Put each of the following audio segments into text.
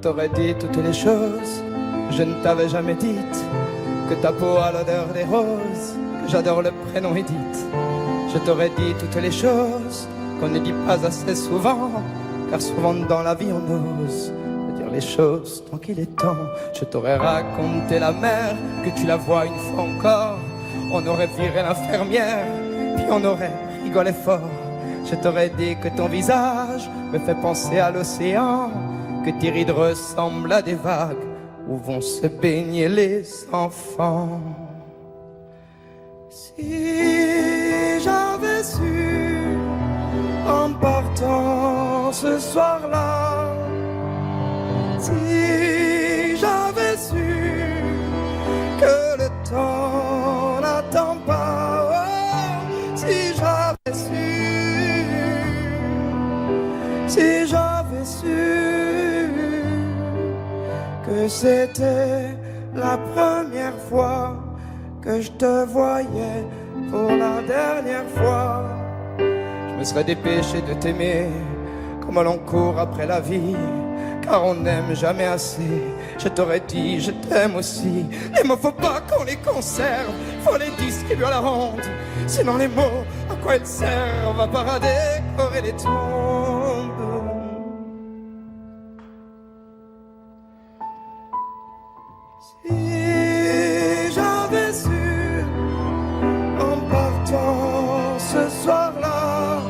t'aurais dit toutes les choses que je ne t'avais jamais dites, que ta peau a l'odeur des roses, que j'adore le prénom Edith. Je t'aurais dit toutes les choses qu'on ne dit pas assez souvent, car souvent dans la vie on ose dire les choses tant qu'il est temps. Je t'aurais raconté la mer, que tu la vois une fois encore. On aurait viré l'infirmière, puis on aurait rigolé fort. Je t'aurais dit que ton visage me fait penser à l'océan, que tes rides ressemblent à des vagues où vont se baigner les enfants. Si j'avais su en partant ce soir-là, si j'avais su que le temps n'attend pas, oh, si j'avais su, si j'avais su que c'était la première fois que je te voyais pour la dernière fois, je me serais dépêché de t'aimer comme l'on court après la vie, car on n'aime jamais assez. Je t'aurais dit je t'aime aussi. Les mots faut pas qu'on les conserve, faut les distribuer à la ronde, sinon les mots à quoi ils servent à part décorer les tombes. Si j'avais su en partant ce soir-là,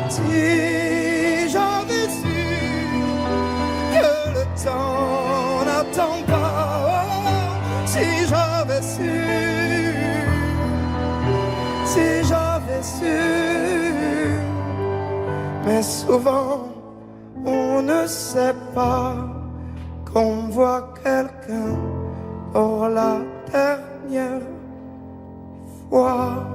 si j'avais su que le temps n'attend pas, oh, si j'avais su, si j'avais su. Mais souvent on ne sait pas qu'on voit quelqu'un pour la dernière fois.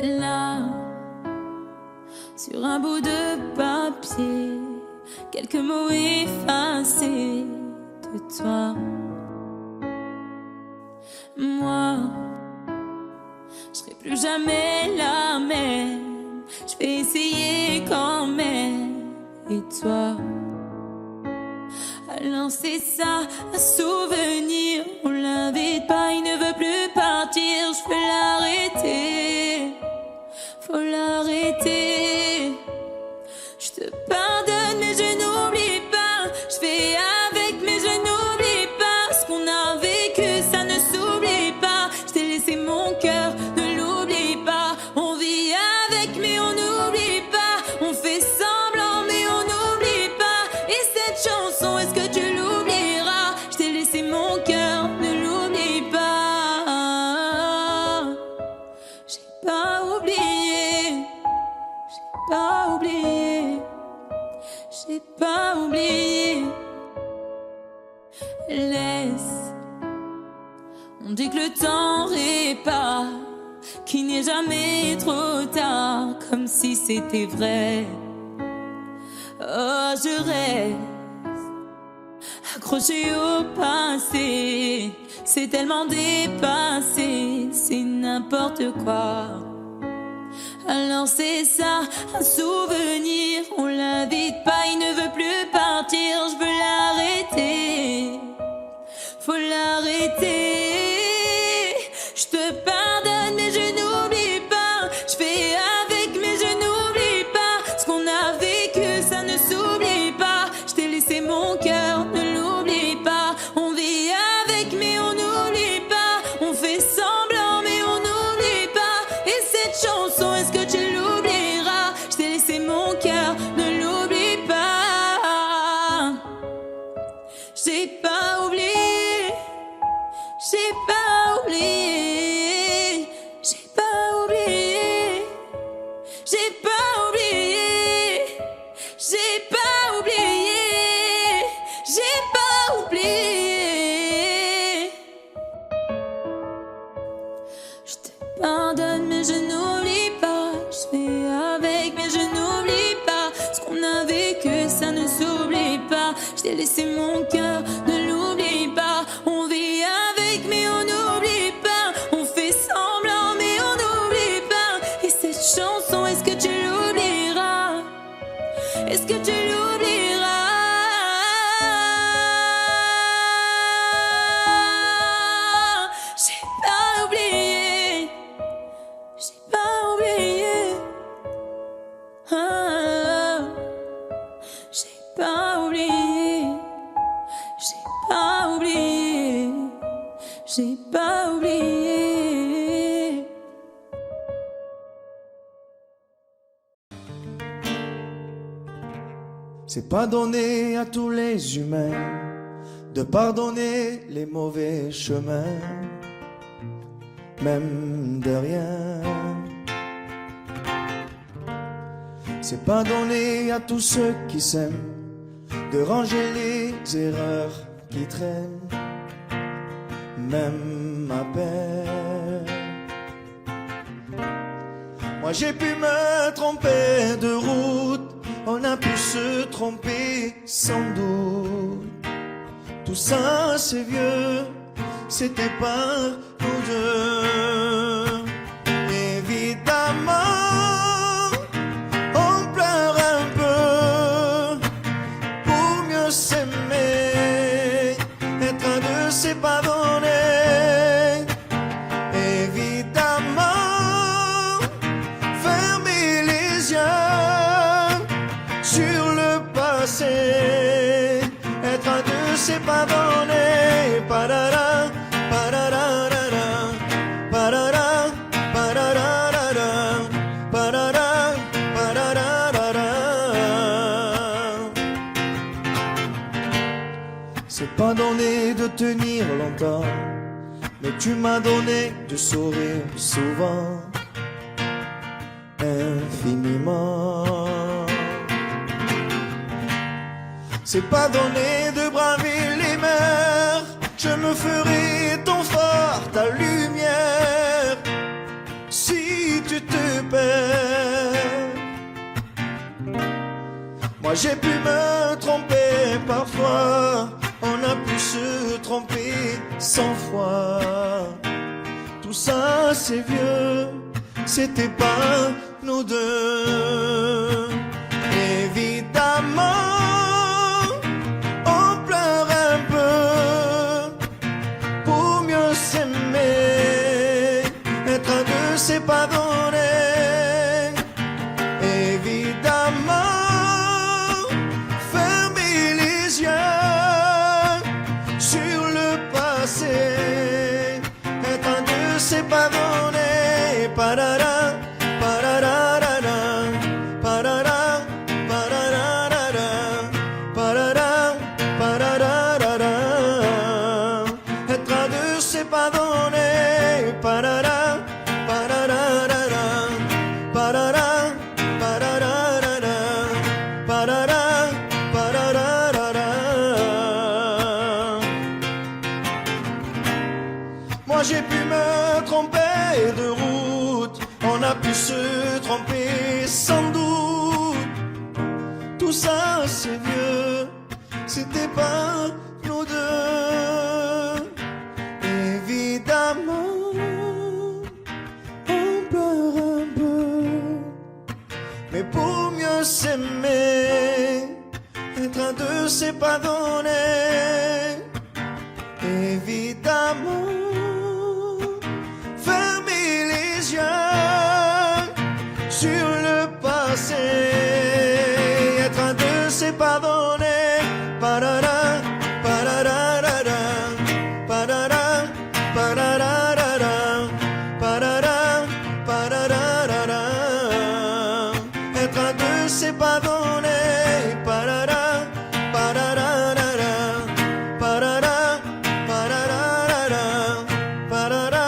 Là, sur un bout de papier, quelques mots effacés de toi. Moi, je serai plus jamais la même. Je vais essayer quand même. Et toi, alors c'est ça, un souvenir. On l'invite pas, il ne veut plus partir. Je peux l'arrêter, faut l'arrêter. Je te pardonne mais je n'oublie pas. Je fais avec mais je n'oublie pas. Ce qu'on a vécu ça ne s'oublie pas. Je t'ai laissé mon cœur, ne l'oublie pas. On vit avec mais on n'oublie pas. On fait semblant mais on n'oublie pas. Et cette chanson, est-ce que tu l'oublieras? Je t'ai laissé mon cœur, ne l'oublie pas. J'ai pas oublié, j'ai pas oublié, j'ai pas oublié. Laisse, on dit que le temps répare, qu'il n'est jamais trop tard, comme si c'était vrai. Oh, je reste accroché au passé, c'est tellement dépassé, c'est n'importe quoi. Alors c'est ça, un souvenir, on l'invite pas, il ne veut plus partir, je veux l'arrêter, faut l'arrêter. Je te pardonne mais je n'oublie pas, je fais avec mais je n'oublie pas. Ce qu'on a vécu ça ne s'oublie pas. Je t'ai laissé mon cœur, ne l'oublie pas. On vit avec mais on n'oublie pas. On fait semblant mais on n'oublie pas. Et cette chanson, est-ce que tu l'oublieras? Je t'ai laissé mon cœur, ne l'oublie pas. J'ai pas oublié, j'ai pas oublié, j'ai pas oublié, j'ai pas oublié, j'ai pas oublié, j'ai pas oublié. Je te pardonne mais je n'oublie pas. Je fais avec mais je n'oublie J'ai laissé mon cœur, ne l'oublie pas. On vit avec mais on n'oublie pas. On fait semblant mais on n'oublie pas. Et cette chanson, est-ce que tu l'oublieras? Est-ce que tu l'oublieras? J'ai pas oublié. J'ai pas oublié. Ah, j'ai pas oublié. J'ai pas oublié. J'ai pas oublié. C'est pas donné à tous les humains de pardonner les mauvais chemins, même de rien. C'est pas donné à tous ceux qui s'aiment de ranger les erreurs qui traînent, même à peine. Moi j'ai pu me tromper de route, on a pu se tromper sans doute. Tout ça c'est vieux, c'était pas nous deux. Évidemment, on pleure un peu pour mieux s'aimer, être un de c'est pas donné. Évidemment, fermer les yeux sur le passé, être un de c'est pas donné. Parara, pararara, parara, pararara, parara, pararara. C'est pas donné de tenir longtemps, mais tu m'as donné de sourire souvent, infiniment. C'est pas donné de braver les mers, je me ferai ton phare, ta lumière, si tu te perds. Moi j'ai pu me tromper parfois, on a pu se tromper 100 fois. Tout ça c'est vieux, c'était pas nous deux. Évidemment, on pleure un peu pour mieux s'aimer, être un deux c'est pas donné. Évidemment, fermer les yeux sur le passé, être un deux c'est pas donné. Parara, pararara, parara, pararara, parara, pararara. Être un deux c'est pas donné. Parara, pararara, parara, pararara, parara, pararara. Moi j'ai pu me tromper de route, on a pu se tromper sans doute. Tout ça c'est vieux, c'était pas nous deux. Évidemment, on pleure un peu, mais pour mieux s'aimer, être un deux c'est pas donné. Évidemment, fermer les yeux sur le passé, être un deux c'est pas donné. Parara, pararara, parara, pararara, parara, pararara. Être un deux c'est pas donné. Parara, pararara, parara, pararara, parara,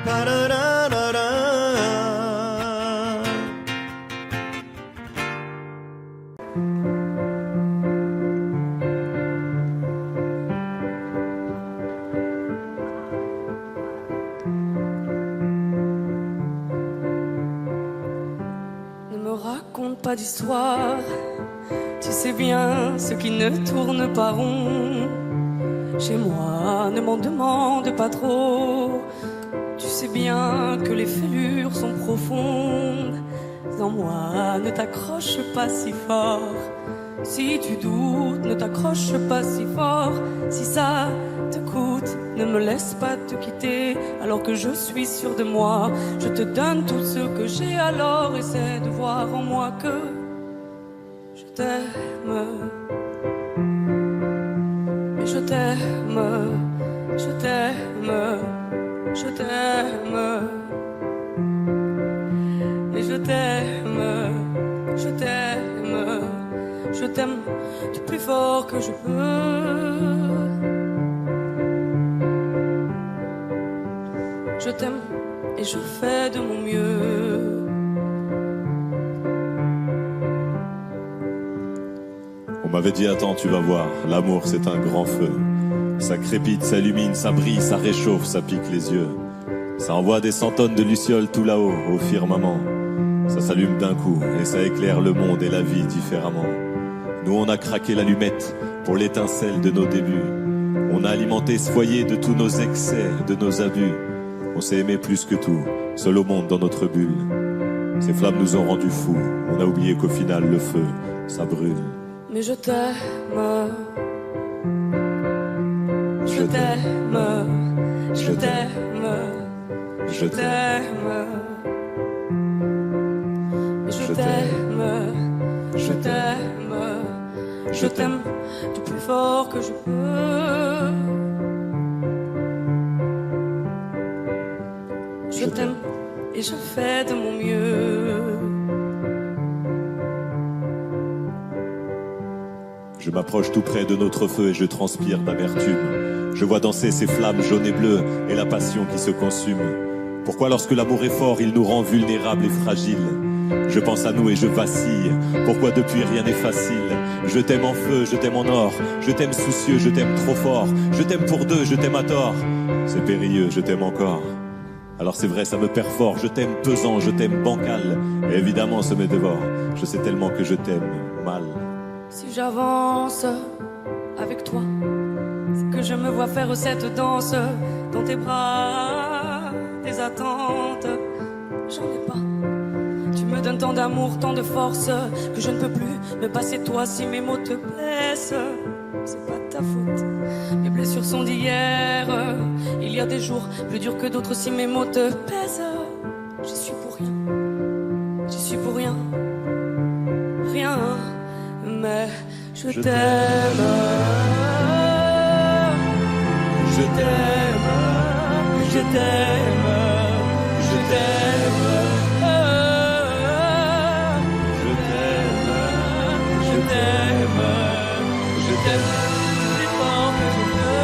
pararara. Ne me raconte raconte pas d'histoire. Tu sais bien ce qui ne tourne pas rond. Chez moi, ne m'en demande pas trop. Tu sais bien que les fêlures sont profondes. En moi, ne t'accroche pas si fort. Si tu doutes, ne t'accroche pas si fort. Si ça te coûte, ne me laisse pas te quitter. Alors que je suis sûr de moi, je te donne tout ce que j'ai. Alors essaie de voir en moi que je t'aime. Mais je t'aime, je t'aime, je t'aime. Et je t'aime, je t'aime, je t'aime du plus fort que je peux. Je t'aime et je fais de mon mieux. On m'avait dit attends, tu vas voir, l'amour c'est un grand feu. Ça crépite, ça illumine, ça brille, ça réchauffe, ça pique les yeux. Ça envoie des 100 tonnes de lucioles tout là-haut, au firmament. Ça s'allume d'un coup et ça éclaire le monde et la vie différemment. Nous on a craqué l'allumette pour l'étincelle de nos débuts. On a alimenté ce foyer de tous nos excès, de nos abus. On s'est aimé plus que tout, seul au monde dans notre bulle. Ces flammes nous ont rendus fous, on a oublié qu'au final le feu, ça brûle. Mais je t'aime, je t'aime, je t'aime, je t'aime. Je t'aime, je t'aime, je t'aime du plus fort que je peux. Je t'aime et je fais de mon mieux. Je m'approche tout près de notre feu et je transpire d'amertume. Je vois danser ces flammes jaunes et bleues et la passion qui se consume. Pourquoi lorsque l'amour est fort, il nous rend vulnérables et fragiles? Je pense à nous et je vacille. Pourquoi depuis rien n'est facile? Je t'aime en feu, je t'aime en or. Je t'aime soucieux, je t'aime trop fort. Je t'aime pour deux, je t'aime à tort. C'est périlleux, je t'aime encore. Alors c'est vrai, ça me perd fort. Je t'aime pesant, je t'aime bancal. Et évidemment, ça me dévore. Je sais tellement que je t'aime mal. Si j'avance avec toi, c'est que je me vois faire cette danse dans tes bras, des attentes. J'en ai pas. Tu me donnes tant d'amour, tant de force que je ne peux plus me passer de toi si mes mots te blessent. C'est pas ta faute, mes blessures sont d'hier. Il y a des jours plus durs que d'autres si mes mots te pèsent. J'y suis pour rien, j'y suis pour rien, rien. Mais je t'aime, je t'aime, je t'aime, je t'aime. Je t'aime plus fort que je peux.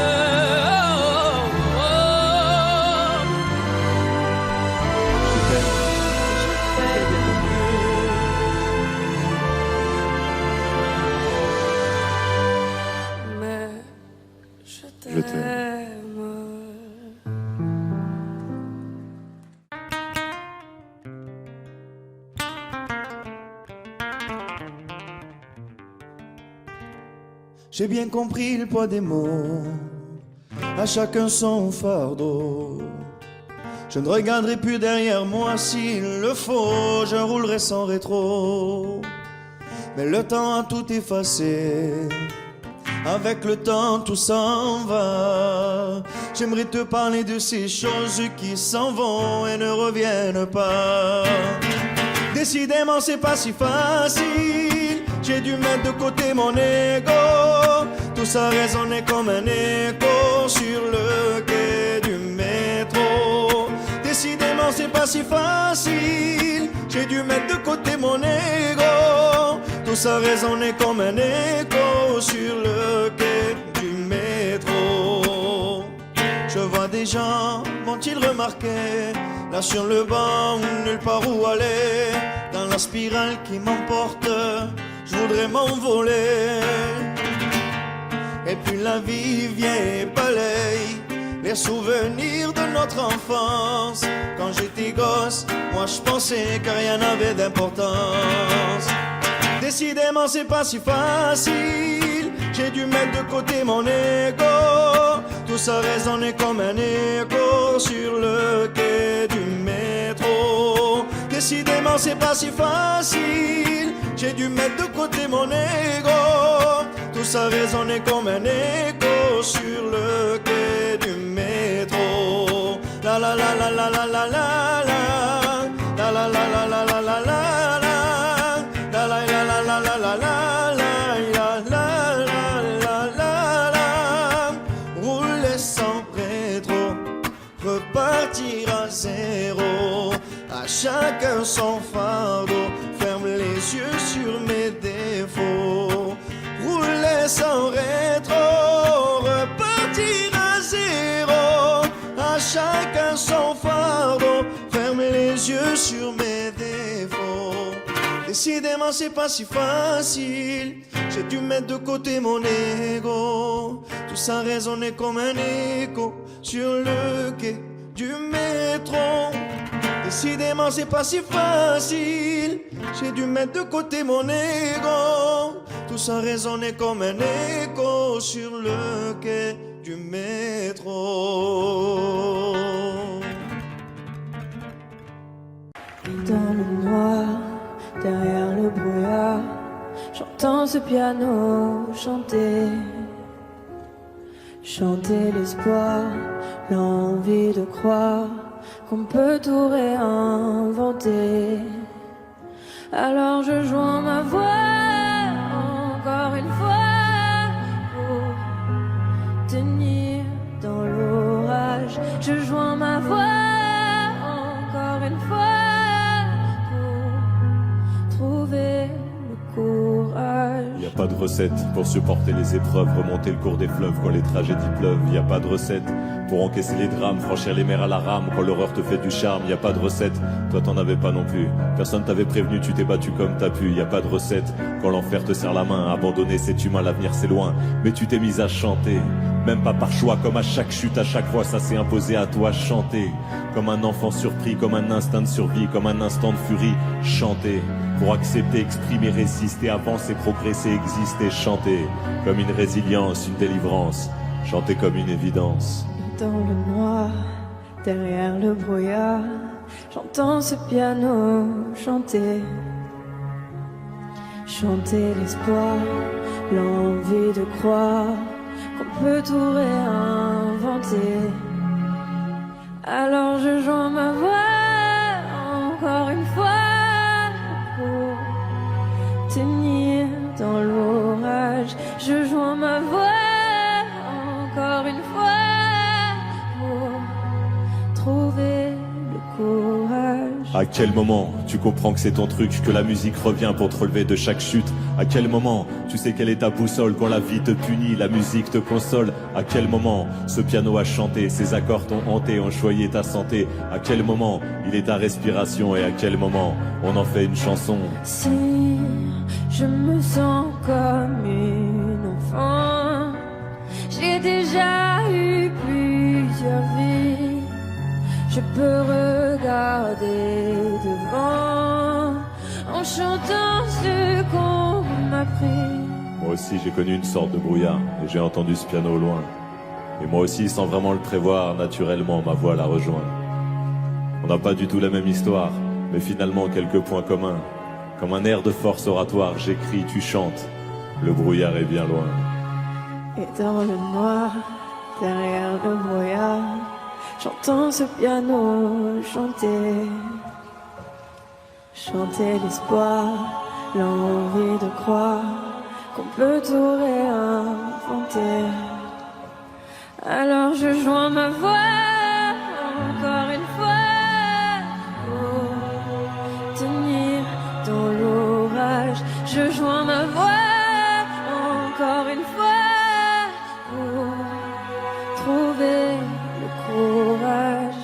Je t'aime, je fais de mon mieux. Mais je t'aime. J'ai bien compris le poids des mots, à chacun son fardeau. Je ne regarderai plus derrière moi s'il le faut, je roulerai sans rétro. Mais le temps a tout effacé, avec le temps tout s'en va. J'aimerais te parler de ces choses qui s'en vont et ne reviennent pas. Décidément c'est pas si facile, j'ai dû mettre de côté mon ego. Tout ça résonnait comme un écho sur le quai du métro. Décidément c'est pas si facile, j'ai dû mettre de côté mon ego. Tout ça résonnait comme un écho sur le quai du métro. Je vois des gens, vont-ils remarquer, là sur le banc ou nulle part où aller, dans la spirale qui m'emporte, je voudrais m'envoler. Et puis la vie vient et balaye les souvenirs de notre enfance. Quand j'étais gosse, moi je pensais que rien n'avait d'importance. Décidément c'est pas si facile, j'ai dû mettre de côté mon ego. Tout ça résonnait comme un écho sur le quai du métro. Décidément c'est pas si facile, j'ai dû mettre de côté mon ego. Tout ça résonnait comme un écho sur le quai du métro. La la la la la la la la la la la la la la la la la. La la la la la la la la la la. Rouler sans rétro, repartir à zéro. À chacun son fardeau, ferme les yeux sur mes défauts. Rouler sans rétro, repartir à zéro. À chacun son fardeau, ferme les yeux sur mes défauts. Décidément c'est pas si facile, j'ai dû mettre de côté mon ego. Tout ça résonnait comme un écho sur le quai du métro. Décidément c'est pas si facile, j'ai dû mettre de côté mon ego. Tout ça résonnait comme un écho sur le quai du métro. Dans le noir, derrière le brouillard, j'entends ce piano chanter. Chanter l'espoir, l'envie de croire qu'on peut tout réinventer. Alors je joins ma voix encore une fois pour tenir dans l'orage. Je joins ma voix encore une fois pour trouver le courage. Y a pas de recette pour supporter les épreuves, remonter le cours des fleuves quand les tragédies pleuvent. Y a pas de recette pour encaisser les drames, franchir les mers à la rame quand l'horreur te fait du charme. Y a pas de recette, toi t'en avais pas non plus. Personne t'avait prévenu, tu t'es battu comme t'as pu. Y a pas de recette quand l'enfer te serre la main. Abandonné, c'est humain, l'avenir c'est loin. Mais tu t'es mise à chanter, même pas par choix. Comme à chaque chute, à chaque fois, ça s'est imposé à toi. Chanter comme un enfant surpris, comme un instinct de survie, comme un instant de furie. Chanter pour accepter, exprimer, résister, avancer, progresser, exister. Chanter comme une résilience, une délivrance. Chanter comme une évidence. Dans le noir, derrière le brouillard, j'entends ce piano chanter. Chanter l'espoir, l'envie de croire qu'on peut tout réinventer. Alors je joins ma voix encore une fois pour tenir dans l'orage. Je joins ma voix encore une fois pour trouver le courage. À quel moment tu comprends que c'est ton truc, que la musique revient pour te relever de chaque chute? À quel moment tu sais quelle est ta boussole quand la vie te punit, la musique te console? À quel moment ce piano a chanté, ses accords t'ont hanté, ont choyé ta santé? À quel moment il est ta respiration et à quel moment on en fait une chanson? Si je me sens comme une enfant, j'ai déjà eu plusieurs vies. Je peux regarder devant en chantant ce qu'on m'a pris. Moi aussi j'ai connu une sorte de brouillard et j'ai entendu ce piano au loin. Et moi aussi, sans vraiment le prévoir, naturellement ma voix la rejoint. On n'a pas du tout la même histoire, mais finalement quelques points communs. Comme un air de force oratoire, j'écris, tu chantes. Le brouillard est bien loin. Et dans le noir, derrière le brouillard, j'entends ce piano chanter. Chanter l'espoir, l'envie de croire qu'on peut tout réinventer. Alors je joins ma voix encore une fois pour tenir dans l'orage. Je joins ma voix encore une fois pour trouver le courage.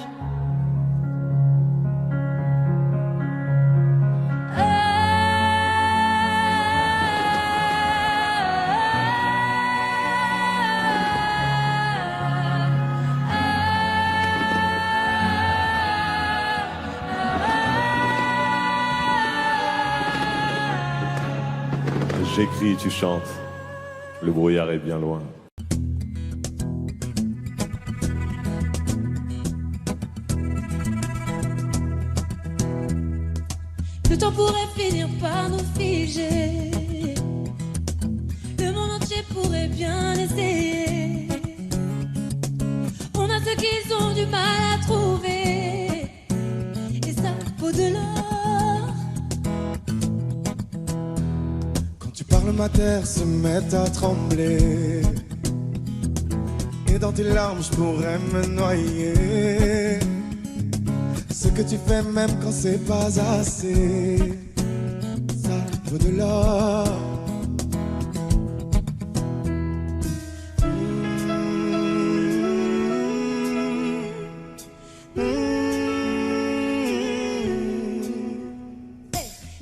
j'écris, tu chantes. Le brouillard est bien loin. Le temps pourrait finir par nous figer. Le monde entier pourrait bien essayer. On a ce qu'ils ont du mal à trouver. Et ça vaut de l'or. Quand tu parles, ma terre se met à trembler. Et dans tes larmes, je pourrais me noyer. Ce que tu fais même quand c'est pas assez, ça vaut de l'or.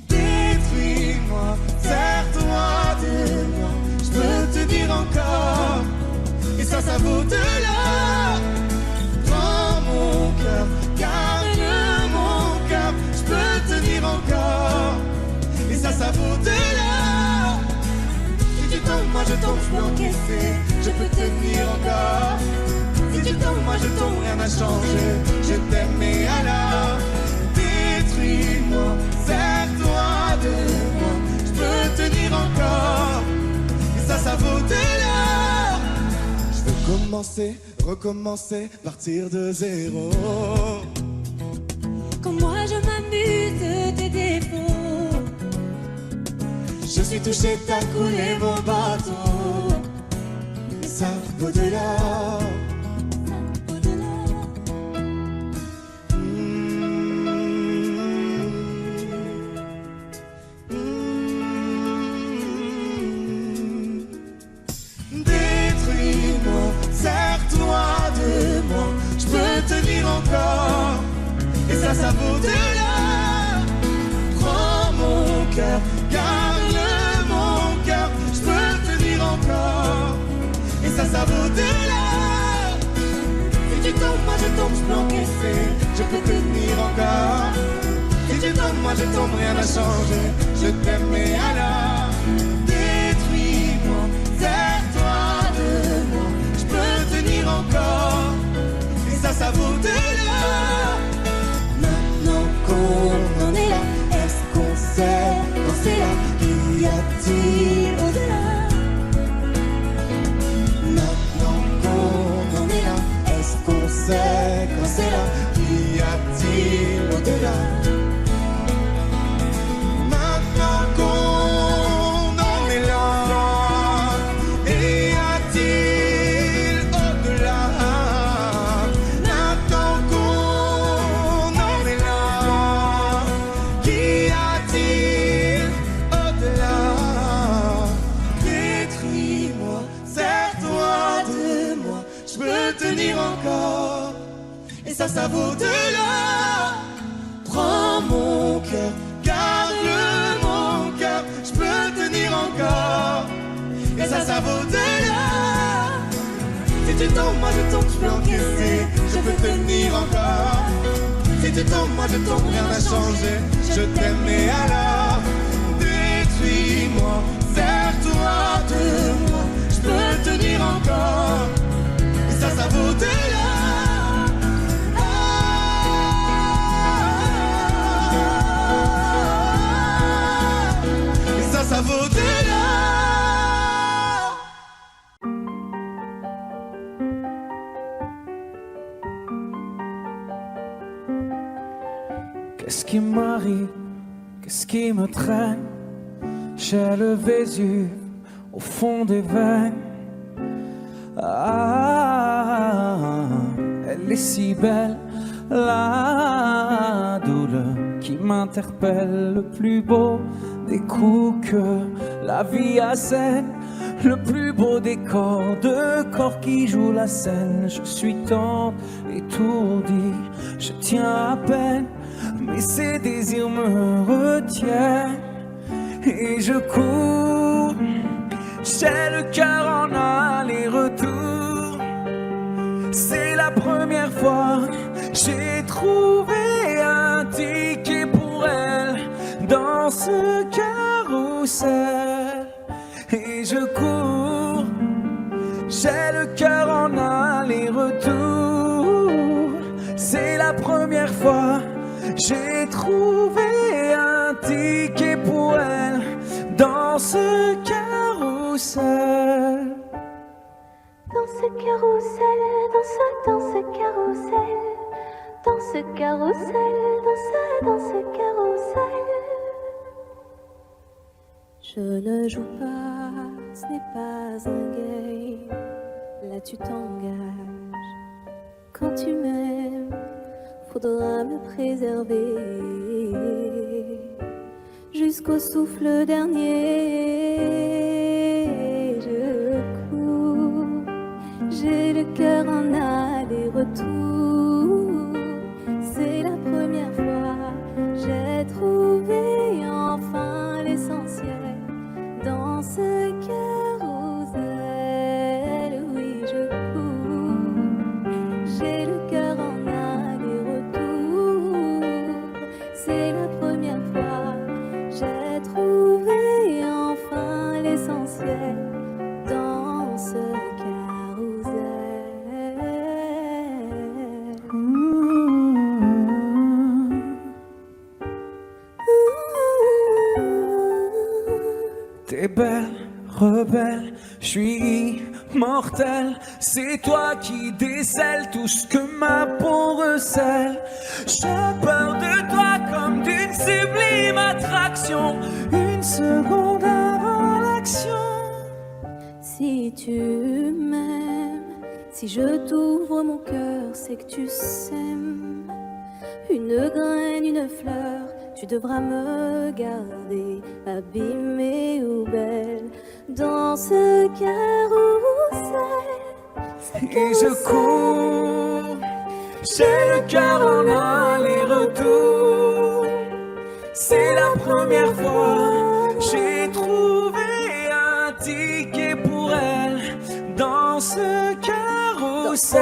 Détruis-moi, serre-toi de moi, je peux te dire encore, et ça vaut de l'or. Prends mon cœur, garde mon cœur, je peux te dire encore, et ça vaut de l'or. Si tu tombes, moi je tombe, je peux encaisser, je peux tenir encore. Si tu tombes, moi je tombe, rien n'a changé, je t'aime et alors détruis-moi, serre-toi de moi, je peux tenir encore, et ça vaut de l'or. Je veux commencer, recommencer, partir de zéro. Quand moi je m'amuse de tes défauts, Je suis touché, t'as coulé mon bateau, et ça vaut de l'or. ça vaut de l'or. Détruis-moi, serre-toi de moi, je peux tenir encore, et ça vaut de l'or. Prends mon cœur, garde mon cœur, je peux tenir encore, et ça vaut de l'or. Si tu tombes, moi je tombe, je peux encaisser, je peux tenir encore. Si tu tombes, moi je tombe, rien n'a changé, je t'aime et alors détruis-moi, serre-toi de moi, je peux tenir encore, et ça vaut de l'or. Maintenant qu'on en est là, est-ce qu'on sait quand c'est là? Qu'y a-t-il au-delà? Maintenant qu'on en est là, est-ce qu'on sait quand c'est là? Qu'y a-t-il au-delà? Maintenant qu'on en est là, y a-t-il au-delà? Maintenant qu'on en est là, qu'y a-t-il au-delà? Détruis-moi, serre-toi de moi, je peux tenir encore, et ça vaut de l'or. Prends mon cœur, garde mon cœur, je peux tenir encore, et ça vaut de l'or. Si tu tombes, moi je tombe, je peux encaisser, je peux tenir encore. Si tu tombes, moi je tombe, rien n'a changé, je t'aime et alors détruis-moi, serre-toi de moi, je peux tenir encore, et ça vaut de l'or. Et ça vaut de l'or. Qu'est-ce qui m'arrive? Qu'est-ce qui me traîne? J'ai le Vésuve au fond des veines. Ah, elle est si belle, la douleur qui m'interpelle. Le plus beau des coups que la vie assène, le plus beau des corps, de corps qui jouent la scène. Je suis tant étourdi, je tiens à peine, mais ces désirs me retiennent. Et je cours, j'ai le cœur en aller-retour. C'est la première fois j'ai trouvé un ticket pour elle dans ce carrousel. et je cours. J'ai le cœur en aller-retour. C'est la première fois j'ai trouvé un ticket pour elle dans ce carrousel. Dans ce carrousel, dans ce carrousel, dans ce carrousel, dans ce carrousel. Je ne joue pas, ce n'est pas un game. Là tu t'engages. Quand tu m'aimes, faudra me préserver jusqu'au souffle dernier. Je cours, j'ai le cœur en aller-retour. C'est la première fois, j'ai trouvé enfin l'essentiel dans ce carrousel. Oui, je cours, j'ai le cœur en aller-retour. C'est la première fois, j'ai trouvé enfin l'essentiel dans ce T'es belle, rebelle, je suis immortel. C'est toi qui décèles tout ce que ma peau recèle. J'ai peur de toi comme d'une sublime attraction. Une seconde avant l'action. Si tu m'aimes, si je t'ouvre mon cœur, c'est que tu sèmes une graine, une fleur. Tu devras me garder abîmée ou belle dans ce carrousel. Et je cours, j'ai le cœur en aller-retour. C'est la première fois, j'ai trouvé un ticket pour elle dans ce carrousel.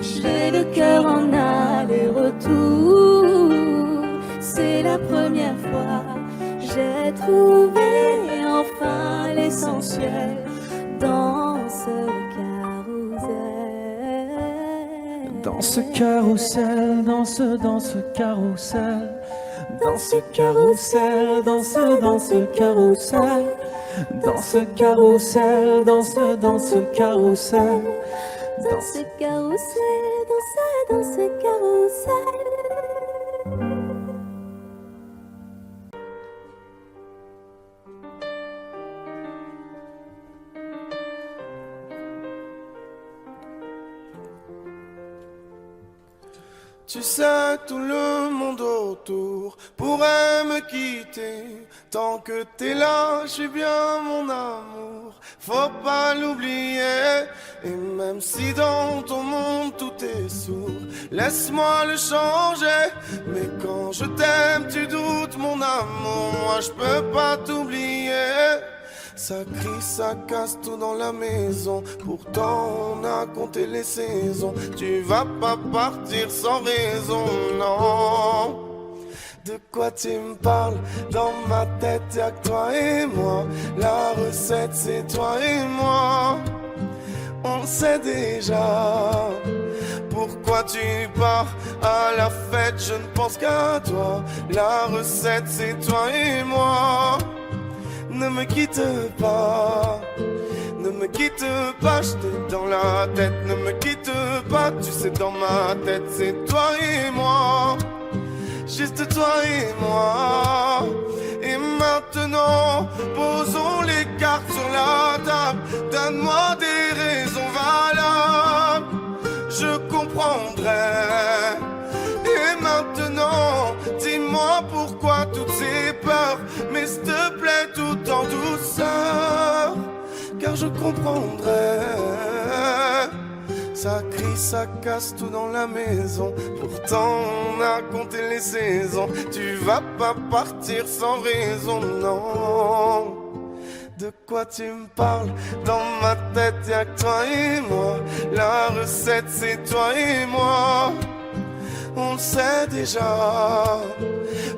J'ai le cœur en aller-retour. C'est la première fois, j'ai trouvé enfin l'essentiel dans ce carrousel. Dans ce carrousel, dans ce carrousel. Dans ce carrousel, dans ce carrousel. Dans ce carrousel, dans ce carrousel. Dans ce carrousel, dans ce carrousel. Tu sais, tout le monde autour pourrait me quitter. Tant que t'es là, je suis bien mon amour. Faut pas l'oublier. Et même si dans ton monde tout est sourd, laisse-moi le changer. Mais quand je t'aime, tu doutes mon amour. Moi je peux pas t'oublier. Ça crie, ça casse tout dans la maison. Pourtant on a compté les saisons. Tu vas pas partir sans raison, non. De quoi tu me parles? Dans ma tête y'a que toi et moi. La recette c'est toi et moi. On le sait déjà. Pourquoi tu pars à la fête? Je ne pense qu'à toi. La recette c'est toi et moi. Ne me quitte pas, ne me quitte pas, je t'ai dans la tête. Ne me quitte pas, tu sais dans ma tête c'est toi et moi. Juste toi et moi. Et maintenant, posons les cartes sur la table. Donne-moi des raisons valables, je comprendrai. Et maintenant, dis-moi pourquoi toutes ces peurs. Mais s'il te plaît, tout en douceur, car je comprendrai. Ça crie, ça casse tout dans la maison. Pourtant on a compté les saisons. Tu vas pas partir sans raison, non. De quoi tu me parles? Dans ma tête y'a que toi et moi. La recette c'est toi et moi. on le sait déjà.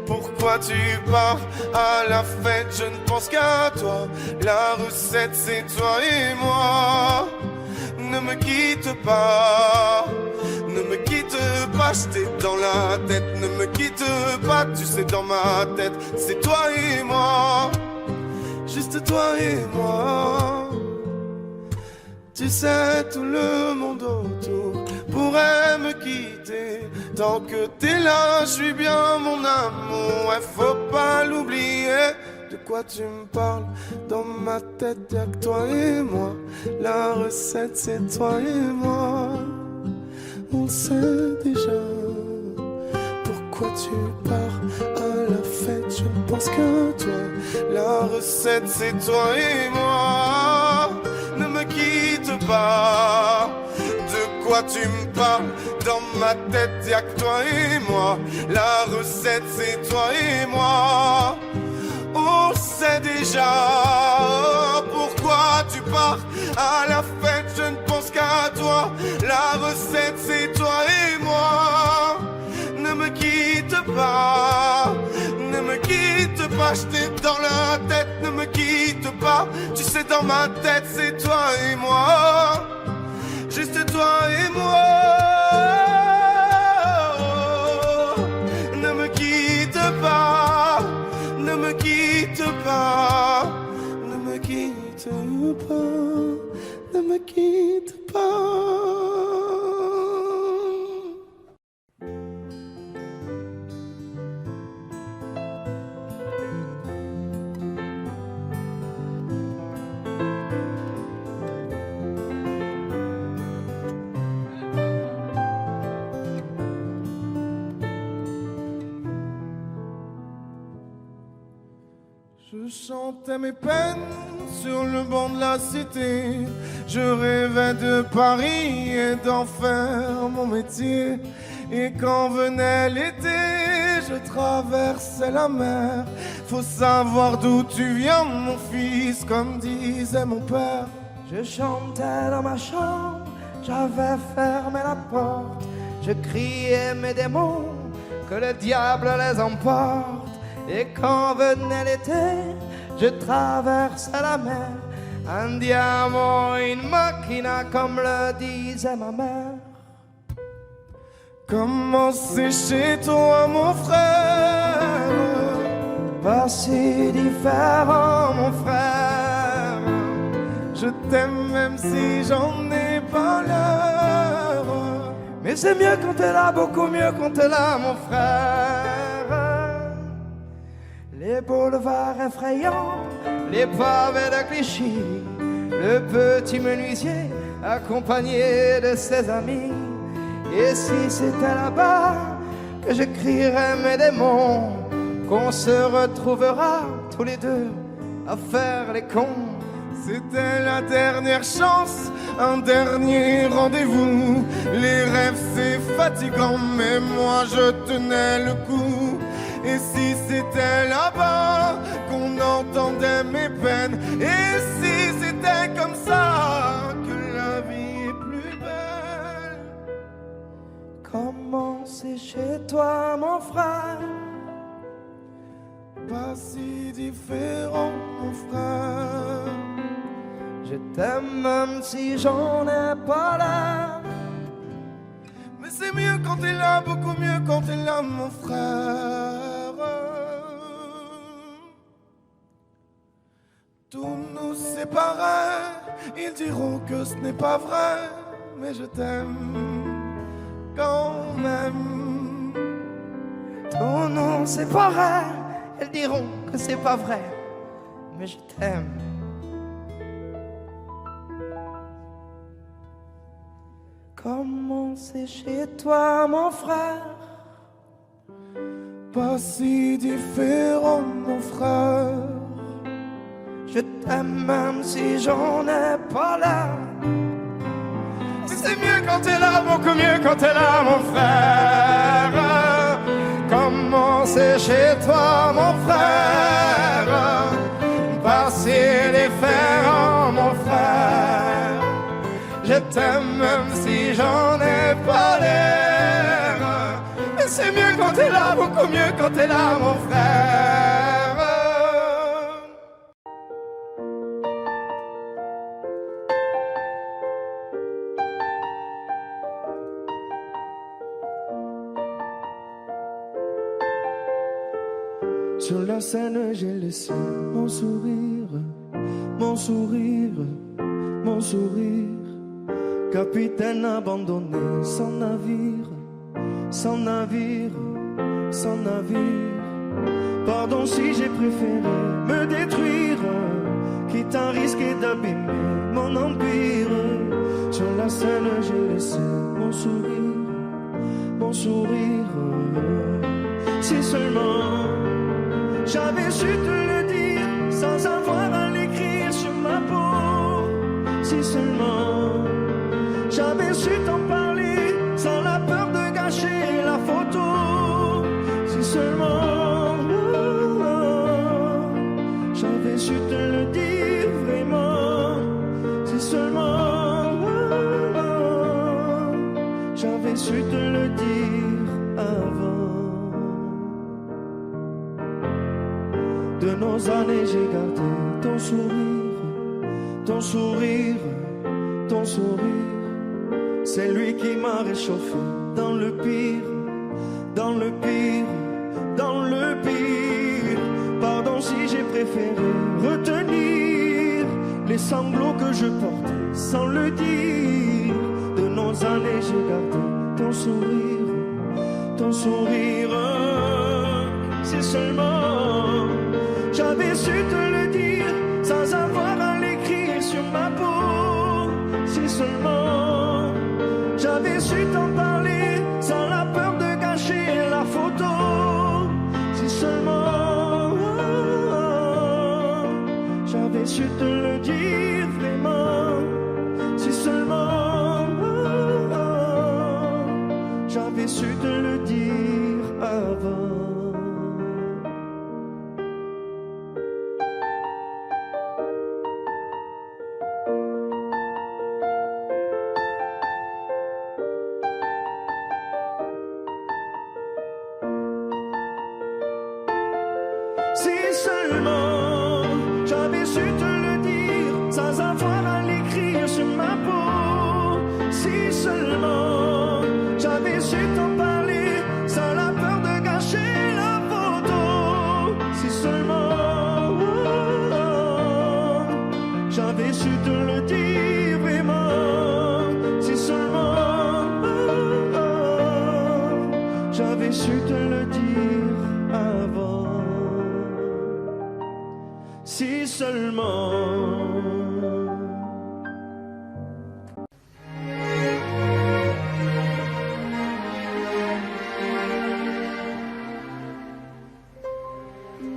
Pourquoi tu pars à la fête, je ne pense qu'à toi. La recette c'est toi et moi. Ne me quitte pas, ne me quitte pas, je t'ai dans la tête. Ne me quitte pas, tu sais dans ma tête, c'est toi et moi. Juste toi et moi. Tu sais, tout le monde autour pourrait me quitter. Tant que t'es là, je suis bien mon amour. Ouais, faut pas l'oublier. De quoi tu me parles? Dans ma tête, y'a que toi et moi. La recette, c'est toi et moi. On le sait déjà. Pourquoi tu pars à la fête? Je ne pense qu'à toi. La recette, c'est toi et moi. Ne me quitte pas. De quoi tu me parles? Dans ma tête, y'a que toi et moi. La recette, c'est toi et moi. On sait déjà. Pourquoi tu pars à la fête? Je ne pense qu'à toi. La recette, c'est toi et moi. Ne me quitte pas, ne me quitte pas, je t'ai dans la tête, ne me quitte pas. Tu sais, dans ma tête, c'est toi et moi. Juste toi et moi. Ne me quitte pas, ne me quitte pas, ne me quitte pas, ne me quitte pas. Je chantais mes peines sur le banc de la cité. Je rêvais de Paris et d'en faire mon métier. Et quand venait l'été, je traversais la mer. Faut savoir d'où tu viens, mon fils, comme disait mon père. Je chantais dans ma chambre, j'avais fermé la porte. Je criais mes démons, que le diable les emporte. Et quand venait l'été, je traversais la mer. Andiamo in macchina, comme le disait ma mère. Comment c'est chez toi, mon frère? Pas si différent, mon frère. Je t'aime même si j'en ai pas l'heure. Mais c'est mieux quand t'es là, beaucoup mieux quand t'es là, mon frère. Les boulevards effrayants, les pavés de Clichy, le petit menuisier accompagné de ses amis. Et si c'était là-bas que je crierais mes démons, qu'on se retrouvera tous les deux à faire les cons. C'était la dernière chance, un dernier rendez-vous. Les rêves c'est fatigant, mais moi je tenais le coup. Et si c'était là-bas qu'on entendait mes peines, et si c'était comme ça que la vie est plus belle. Comment c'est chez toi, mon frère? Pas si différent, mon frère. Je t'aime même si j'en ai pas l'air. Mais c'est mieux quand t'es là, beaucoup mieux quand t'es là, mon frère. Tout nous séparait, ils diront que ce n'est pas vrai, mais je t'aime quand même. Tout nous séparait, elles diront que c'est pas vrai, mais je t'aime. Comment c'est chez toi, mon frère? Pas si différent, mon frère. Je t'aime même si j'en ai pas l'air. Mais c'est mieux quand t'es là, beaucoup mieux quand t'es là, mon frère. Comment c'est chez toi, mon frère? Pas si différent, mon frère. Je t'aime même si j'en ai pas l'air. c'est mieux quand t'es là, beaucoup mieux quand t'es là, mon frère. Sur la scène, j'ai laissé mon sourire, mon sourire, mon sourire. Capitaine abandonné, sans navire, sans navire, sans navire. Pardon si j'ai préféré me détruire, quitte à risquer d'abîmer mon empire. Sur la scène, j'ai laissé mon sourire, mon sourire. Si seulement j'avais su te le dire sans avoir à l'écrire sur ma peau. Si seulement j'avais su t'en parler sans la peur de gâcher la photo. Si seulement j'avais su te le dire vraiment. Si seulement j'avais su te le dire avant. De nos années, j'ai gardé ton sourire, ton sourire, ton sourire. C'est lui qui m'a réchauffé dans le pire, dans le pire, dans le pire. Pardon si j'ai préféré retenir les sanglots que je portais sans le dire. De nos années, j'ai gardé ton sourire, ton sourire. C'est seulement j'avais su te le dire sans avoir à l'écrire sur ma peau. Si seulement j'avais su t'en parler sans la peur de gâcher la photo. Si seulement j'avais su te le dire vraiment. Si seulement j'avais su te le dire avant. Si seulement j'avais su te le dire sans avoir à l'écrire sur ma peau. Si seulement j'avais su t'en parler sans la peur de gâcher la photo. Si seulement j'avais su te le dire vraiment. Si seulement j'avais su te le dire avant. Si seulement.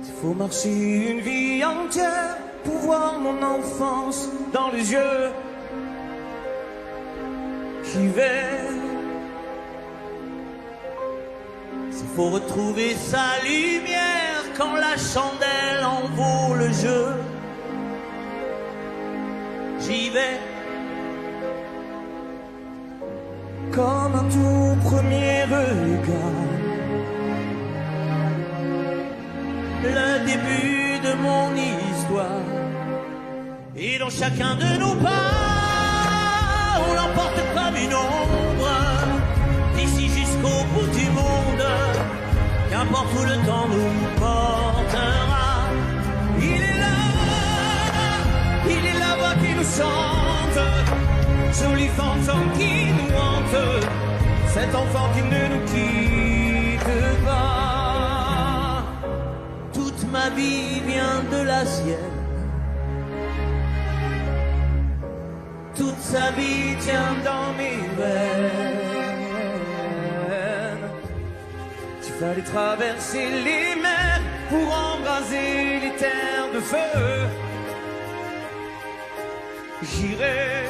Il faut marcher une vie entière pour voir mon enfance dans les yeux. J'y vais. Il faut retrouver sa lumière quand la chandelle en vaut le jeu. J'y vais. Comme un tout premier regard, le début de mon histoire. Et dans chacun de nos pas, on l'emporte comme une ombre, d'ici jusqu'au bout du monde. Qu'importe où le temps nous portera, il est la voix qui nous chante, jolie fantôme qui nous hante, cet enfant qui ne nous quitte pas. Toute ma vie vient de la sienne, toute sa vie tient dans mes veines. Il fallait traverser les mers pour embraser les terres de feu. J'irai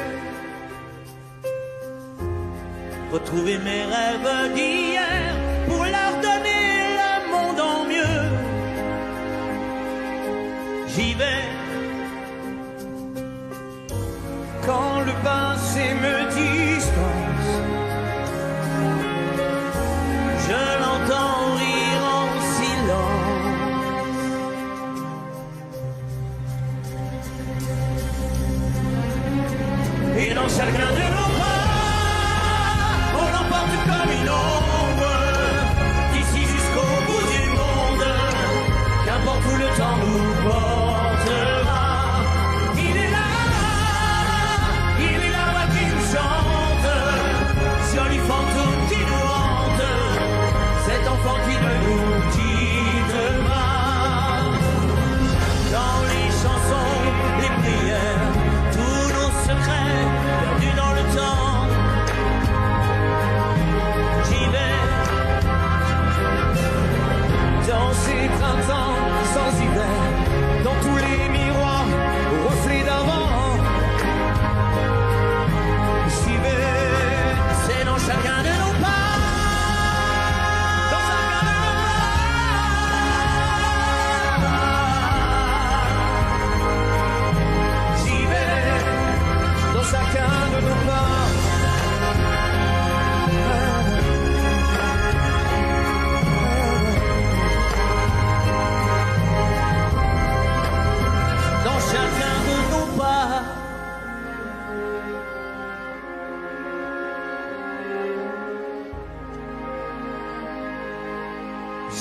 retrouver mes rêves d'hier pour leur donner le monde en mieux. J'y vais quand le passé me distance. Je l'entends nous portera. Il est là, voix qui nous chante, joli fantôme qui nous hante, cet enfant qui ne nous quittera. Dans les chansons, les prières, tous nos secrets perdus dans le temps, j'y vais. Dans ces printemps sans hiver, dans tous les miroirs au reflet d'avant, j'y vais, c'est dans chacun de nos pas, dans chacun de nos pas, j'y vais, dans chacun de nos pas. Chacun de nos pas.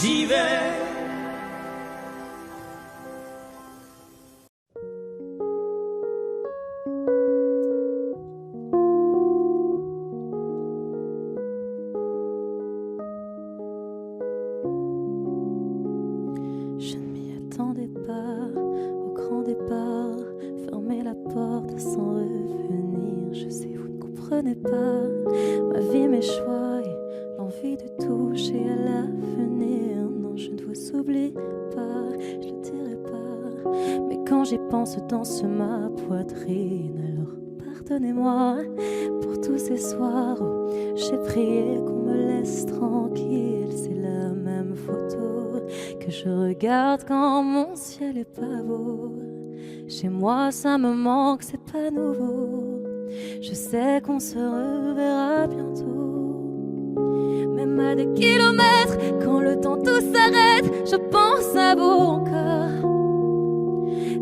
J'y vais. Je ne m'y attendais pas au grand départ, fermer la porte sans revenir. Je sais, vous ne comprenez pas ma vie, mes choix et l'envie de toucher à l'avenir. Non, je ne vous oublie pas, je le dirai pas, mais quand j'y pense danse ma poitrine. Alors pardonnez-moi pour tous ces soirs où j'ai prié qu'on me laisse tranquille. C'est la même photo que je regarde quand mon ciel est pas beau. Chez moi ça me manque, c'est pas nouveau. Je sais qu'on se reverra bientôt. Même à des kilomètres, quand le temps tout s'arrête, je pense à vous encore.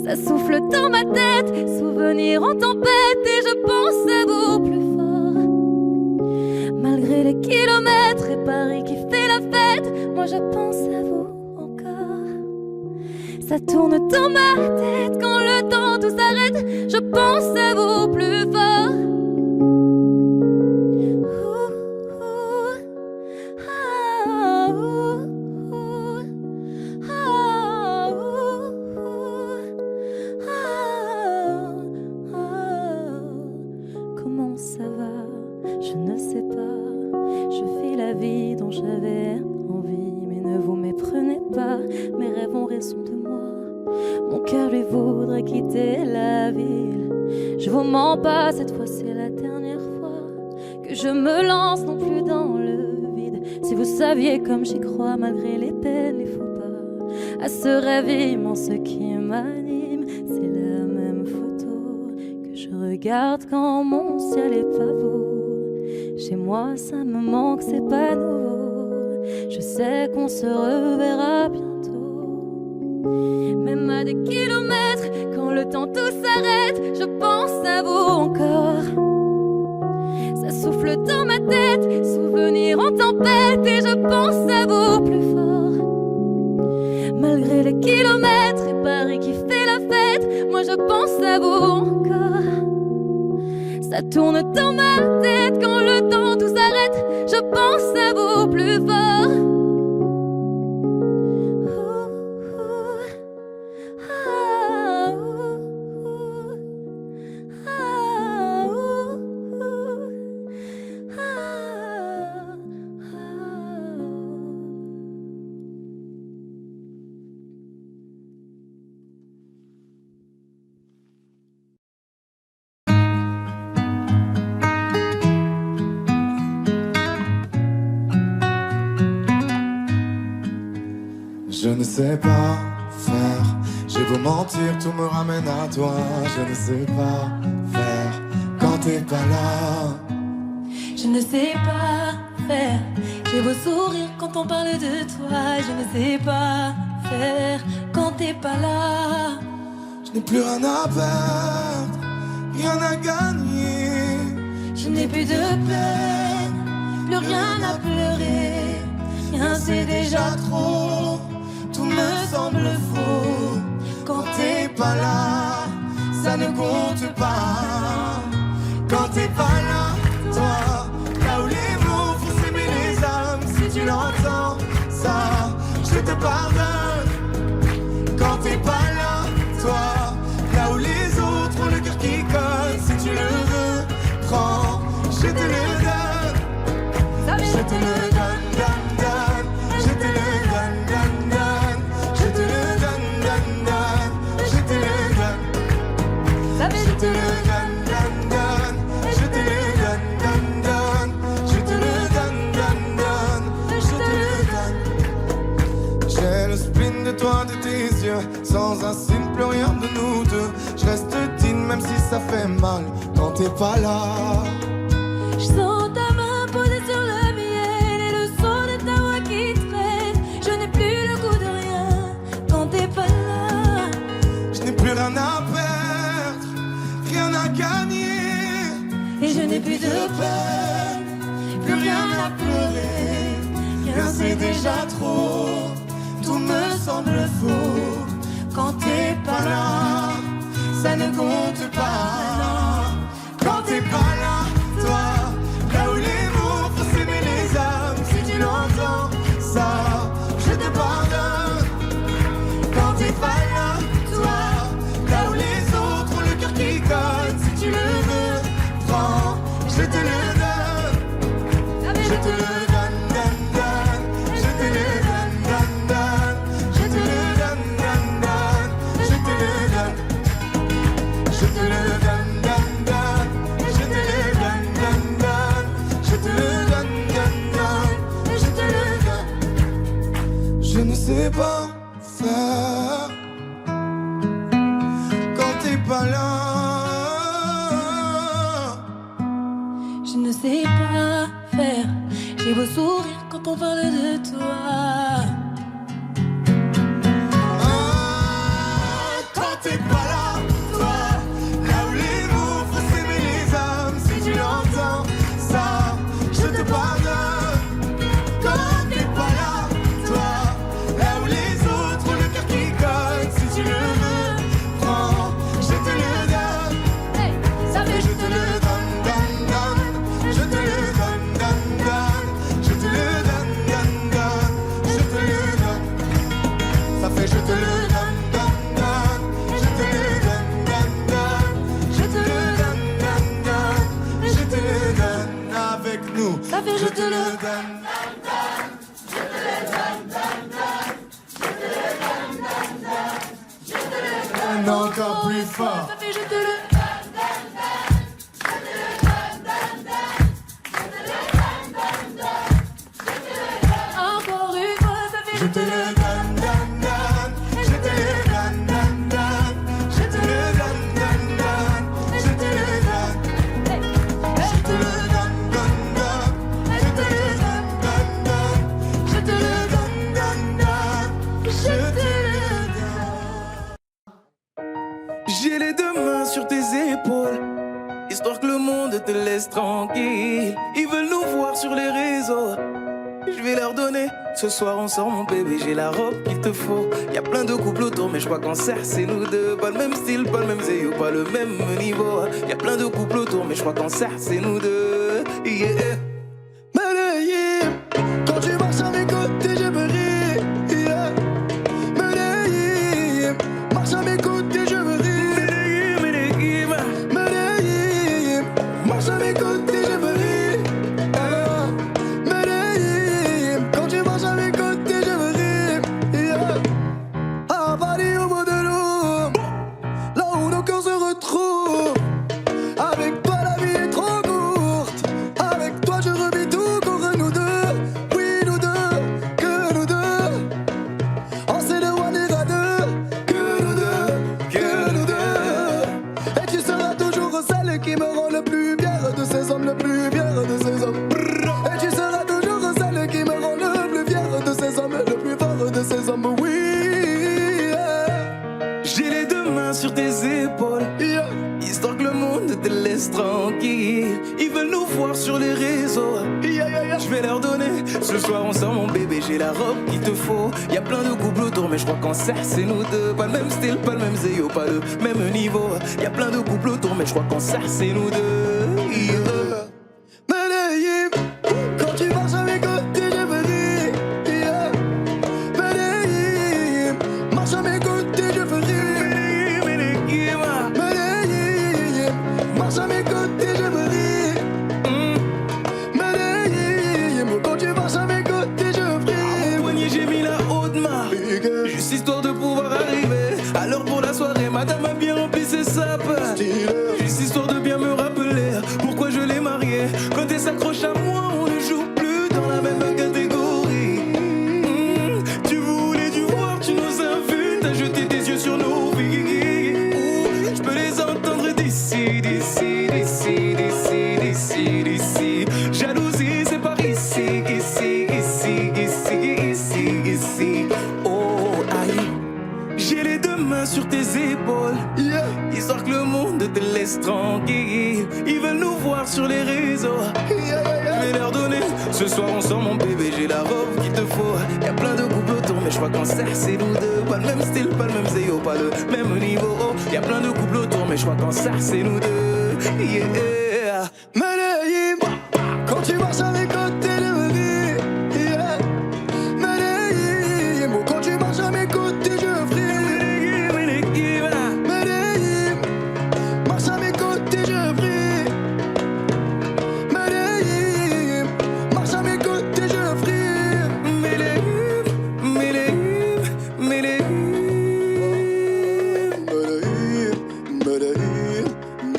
Ça souffle dans ma tête, souvenirs en tempête, et je pense à vous plus fort. Malgré les kilomètres et Paris qui fait la fête, moi je pense à vous encore. Ça tourne dans ma tête quand le temps tout s'arrête, je pense à vous plus fort. Comment ça va? Je ne sais pas. Je fais la vie dont j'avais envie, mais ne vous méprenez pas. Mes rêves ont raison de moi. Mon cœur lui voudrait quitter la ville. Je vous mens pas, cette fois c'est la dernière fois que je me lance non plus dans le vide. Si vous saviez comme j'y crois malgré les peines, les faux pas, à ce rêve immense qui m'anime, c'est la même photo que je regarde quand mon ciel est pas beau. Chez moi ça me manque, c'est pas nouveau. Je sais qu'on se reverra bientôt. Même à des kilomètres, quand le temps tout s'arrête, je pense à vous encore. Ça souffle dans ma tête, souvenirs en tempête, et je pense à vous plus fort. Malgré les kilomètres et Paris qui fait la fête, moi je pense à vous encore. Ça tourne dans ma tête quand le temps tout s'arrête, je pense à vous plus fort. Je ne sais pas faire, j'ai beau mentir, tout me ramène à toi. Je ne sais pas faire quand t'es pas là. Je ne sais pas faire, j'ai beau sourire quand on parle de toi. Je ne sais pas faire quand t'es pas là. Je n'ai plus rien à perdre, rien à gagner. Je n'ai plus de peine, plus rien à pleurer. Rien c'est déjà trop, tout me semble faux. te pardonne. Quand t'es pas là, toi, là où les autres ont le cœur qui colle, si tu le veux, prends, je te le donne. Je te le donne, donne, donne. Je te le donne, donne, donne. Je te le donne, donne, donne. Je te le donne. Je te le donne, donne, donne. Je te le donne, donne, donne. Je te le donne, donne, donne. Je te le donne. J'ai le spin de toi, de tes yeux. Sans un signe, plus rien de nous deux. Je reste digne même si ça fait mal quand t'es pas là. Je sens ta main posée sur le miel et le son de ta voix qui traîne. Je n'ai plus le goût de rien quand t'es pas là. Je n'ai plus rien à perdre, rien à gagner. Et je n'ai plus de peine, plus rien à pleurer. Rien c'est déjà trop, tout me semble faux. Quand t'es pas là, ça ne compte pas. Quand t'es pas là, toi, là où les mots font s'aimer les âmes, si tu l'entends, ça, je te pardonne. Quand t'es pas là, toi, là où les autres ont le cœur qui colle, si tu le veux, prends, je te le donne. Je te le donne, donne, donne. Je te le donne, donne, donne. Je te le donne, donne, donne. Je te le donne. Je te le donne, donne, donne. Je te le donne, donne, donne. Je te le donne, donne, donne. Je te le donne. Je ne sais pas faire quand t'es pas là. Je ne sais pas faire. J'ai beau sourire quand on parle de toi. Quand t'es pas là, toi, là où les mots font s'aimer les âmes, si tu l'entends, ça, je te pardonne. Quand t'es pas là, toi, là où les autres ont le cœur qui colle, si tu le veux, prends, je te le donne. Hey, ça fait Je te le donne, donne, donne. Je te le donne, donne, donne. Je te le donne, donne, donne. Je te le donne. Ça fait je te le donne, donne, donne. Je te le donne, donne, donne. Je te le donne, donne, donne. Je te le donne avec nous. Ça fait je te le donne. Encore plus fort. Ça fait je te le encore une fois, ça fait Je te le donne, donne, donne. Je te le donne, donne, donne. Je te le donne, donne, donne. Je te le donne. Je te le donne, donne, donne. Je te le donne, donne, donne. Je te le donne, donne, donne. Je te le donne. J'ai les deux mains sur tes épaules, histoire que le monde te laisse tranquille. Ils veulent nous voir sur les réseaux, je vais leur donner. Ce soir on sort mon bébé, j'ai la robe qu'il te faut. Y'a plein de couples autour mais je crois qu'en cercle c'est nous deux. Pas le même style, pas le même zéyo, pas le même niveau. Y'a plein de couples autour mais je crois qu'en cercle c'est nous deux. Yeah. Medellín, quand tu marches à mes côtés je me ris. Yeah. Medellín, marche à mes côtés je me ris. Medellín, Medellín, marche à mes côtés je me ris. Medellín, quand tu marches à mes côtés je me ris. Yeah. À Paris au bout de l'eau, là où nos cœurs se retrouvent. Avec toi la vie est trop courte. Avec toi je revis tout contre nous deux. Oui nous deux, que nous deux. On s'est de one et à deux. Que nous deux, que nous deux. Et tu seras toujours celle qui me rend le plus fier de ces hommes, le plus fier de ces hommes. Et tu seras toujours celle qui me rend le plus fier de ces hommes, le plus fort de ces hommes. Oui, yeah. J'ai les deux mains sur tes épaules, yeah. Histoire que le monde te laisse tranquille. Ils veulent nous voir sur les réseaux, yeah, yeah, yeah. Je vais leur donner. Ce soir on sort mon bébé, j'ai la robe qu'il te faut. Y'a plein de couples autour mais je crois qu'en cercle c'est nous deux. Pas le même style, pas le même zéyo, pas le même niveau. Y'a plein de couples autour mais je crois qu'en cercle c'est nous deux, yeah. Medellín, quand tu marches à mes côtés je me ris, yeah. Medellín, juste histoire de pouvoir arriver. Alors pour la soirée, madame a bien rempli ses sapes. Juste histoire de bien me rappeler pourquoi je l'ai mariée. Quand elle s'accroche à moi, on ne joue plus dans la même catégorie. Tu voulais du voir, tu nous as vus, t'as jeté tes yeux sur nos vies. Je peux les entendre d'ici, d'ici, d'ici, d'ici, d'ici, d'ici. Jalousie, c'est par ici, ici, ici, ici, ici, ici. Oh, aïe. J'ai les deux mains sur tes épaules, histoire que le monde te laisse tranquille. Ils veulent nous voir sur les réseaux, je vais leur donner. Ce soir on sort mon bébé, j'ai la robe qu'il te faut. Y'a plein de couples autour, mais je crois qu'en cercle c'est nous deux. Pas le même style, pas le même zéo, pas le même niveau. Y'a plein de couples autour, mais je crois qu'en cercle c'est nous deux. Yeah. Medellín, quand tu marches à mes côtés de ma vie, yeah. Medellín, oh, quand tu marches à mes côtés je brille. Medellín, marche à mes côtés je brille. Medellín, marche à mes côtés je brille. Medellín, Medellín, Medellín. Medellín,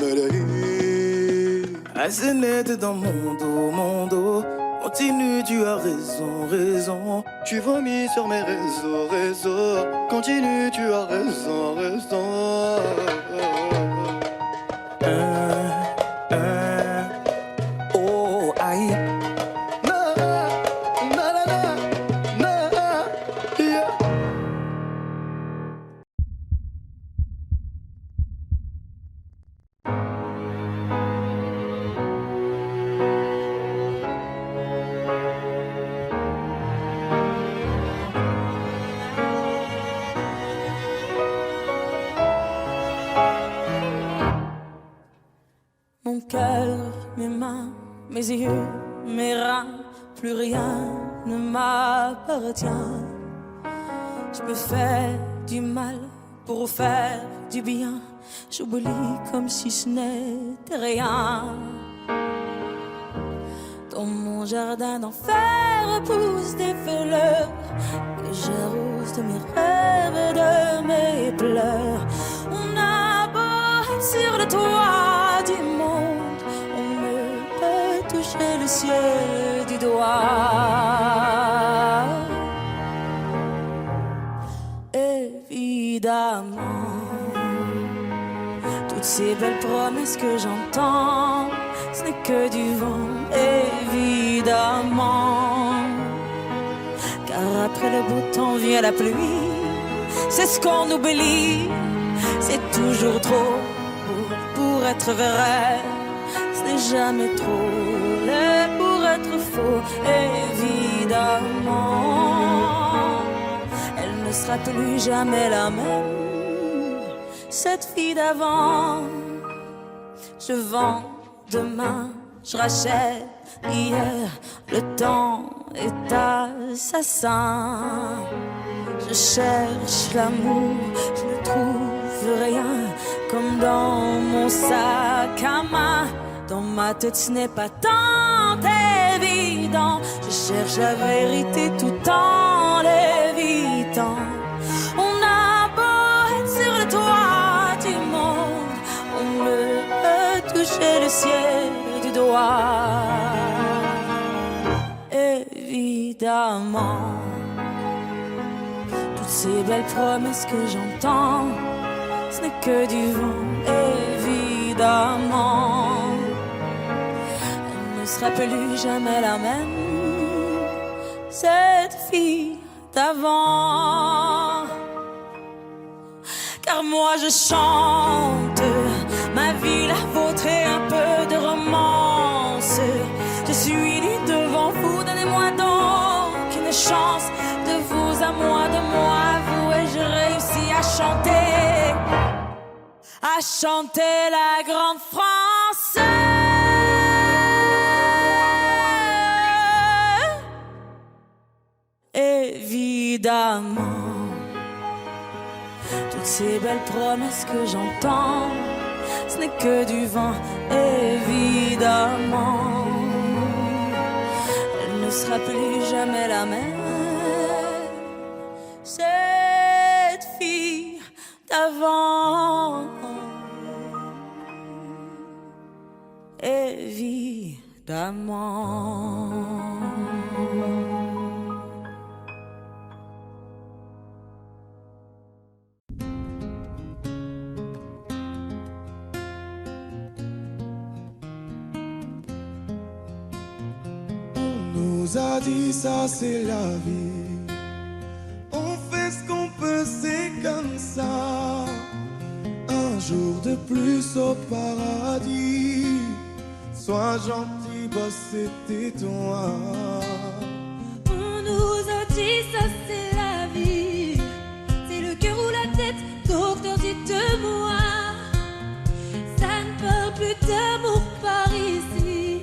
Medellín. Assez net dans mon dos. Continue, tu as raison, raison. Tu vomis sur mes réseaux. Continue, tu as raison. Oh, aïe. Na, na, na, na, na, yeah. Mon cœur, mes mains, mes yeux, mes reins, plus rien ne m'appartient. Je me fais du mal pour faire du bien. J'oublie comme si ce n'était rien. Dans mon jardin d'enfer poussent des fleurs que j'arrose de mes rêves et de mes pleurs. On a beau être sur le toit du monde, on ne peut toucher le ciel du doigt. Évidemment, toutes ces belles promesses que j'entends, ce n'est que du vent, évidemment. Car après le beau temps vient la pluie, c'est ce qu'on oublie. C'est toujours trop beau pour être vrai, ce n'est jamais trop laid pour être faux, évidemment. Elle ne sera plus jamais la même, cette fille d'avant. Je vends demain, je rachète hier, le temps est assassin. Je cherche l'amour, je ne trouve rien, comme dans mon sac à main. Dans ma tête ce n'est pas tant évident, je cherche la vérité tout en l'évitant. On a beau être sur le toit du monde, on ne peut toucher le ciel du doigt. Évidemment, toutes ces belles promesses que j'entends, ce n'est que du vent, évidemment. Elle ne sera plus jamais la même, cette fille d'avant. Car moi je chante ma vie, la vôtre et un peu de romance. Je suis nue devant vous, donnez-moi donc une chance. De vous à moi, de moi à vous, et je réussis à chanter la grande France. Évidemment, toutes ces belles promesses que j'entends, ce n'est que du vent, évidemment. Elle ne sera plus jamais la même, cette d'avant. Évidemment. On nous a dit ça c'est la vie. On fait ce qu'on peut, c'est comme ça. Un jour de plus au paradis. Sois gentil, boss, c'était toi. On nous a dit ça c'est la vie. C'est le cœur ou la tête, docteur dites-moi. Ça ne parle plus d'amour par ici.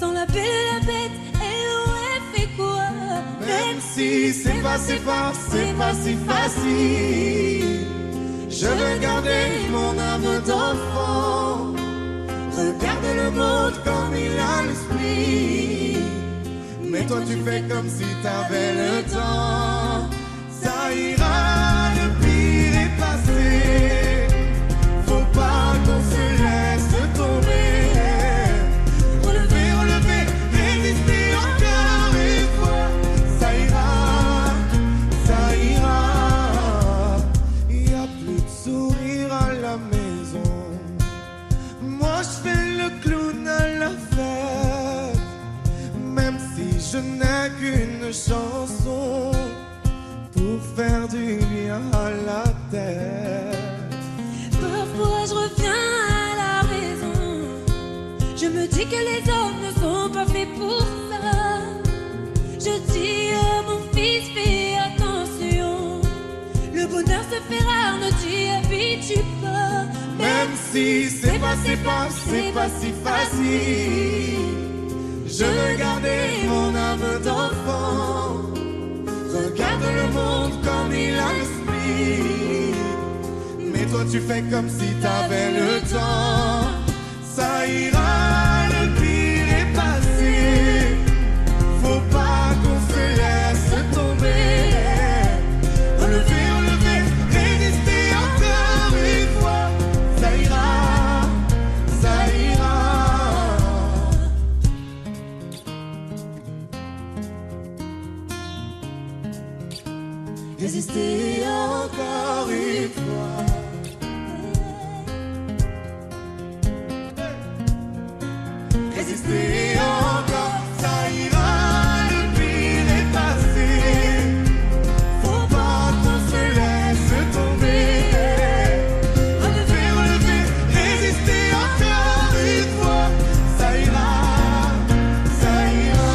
Sans la belle et la bête, elle aurait fait quoi? Même si c'est pas si facile. Je veux garder mon âme d'enfant. Regarde le monde comme il a l'esprit. Mais toi tu fais comme si t'avais le temps. Ça ira, le pire est passé. Faut pas qu'on se laisse tomber. Relever, relever, résister encore une fois. Ça ira, ça ira. Y a plus de sourire à la maison. Moi je fais le clown à la fête. Même si je n'ai qu'une chanson pour faire du bien à la tête. Parfois je reviens à la raison. Je me dis que les hommes ne sont pas faits pour ça. Je dis à mon fils, fais attention. Le bonheur se fait rare, ne t'y habitue pas. Même si c'est pas si facile. Je veux garder mon âme d'enfant. Regarde le monde comme il a l'esprit. Mais toi tu fais comme si t'avais le temps. Ça ira, le pire est passé. Faut pas qu'on se laisse tomber. Relever, relever, résister encore une fois. Ça ira, ça ira. Résister encore une fois. Résister encore, ça ira, le pire est passé. Faut pas qu'on se laisse tomber. Relever, relever, résister encore une fois. Ça ira, ça ira.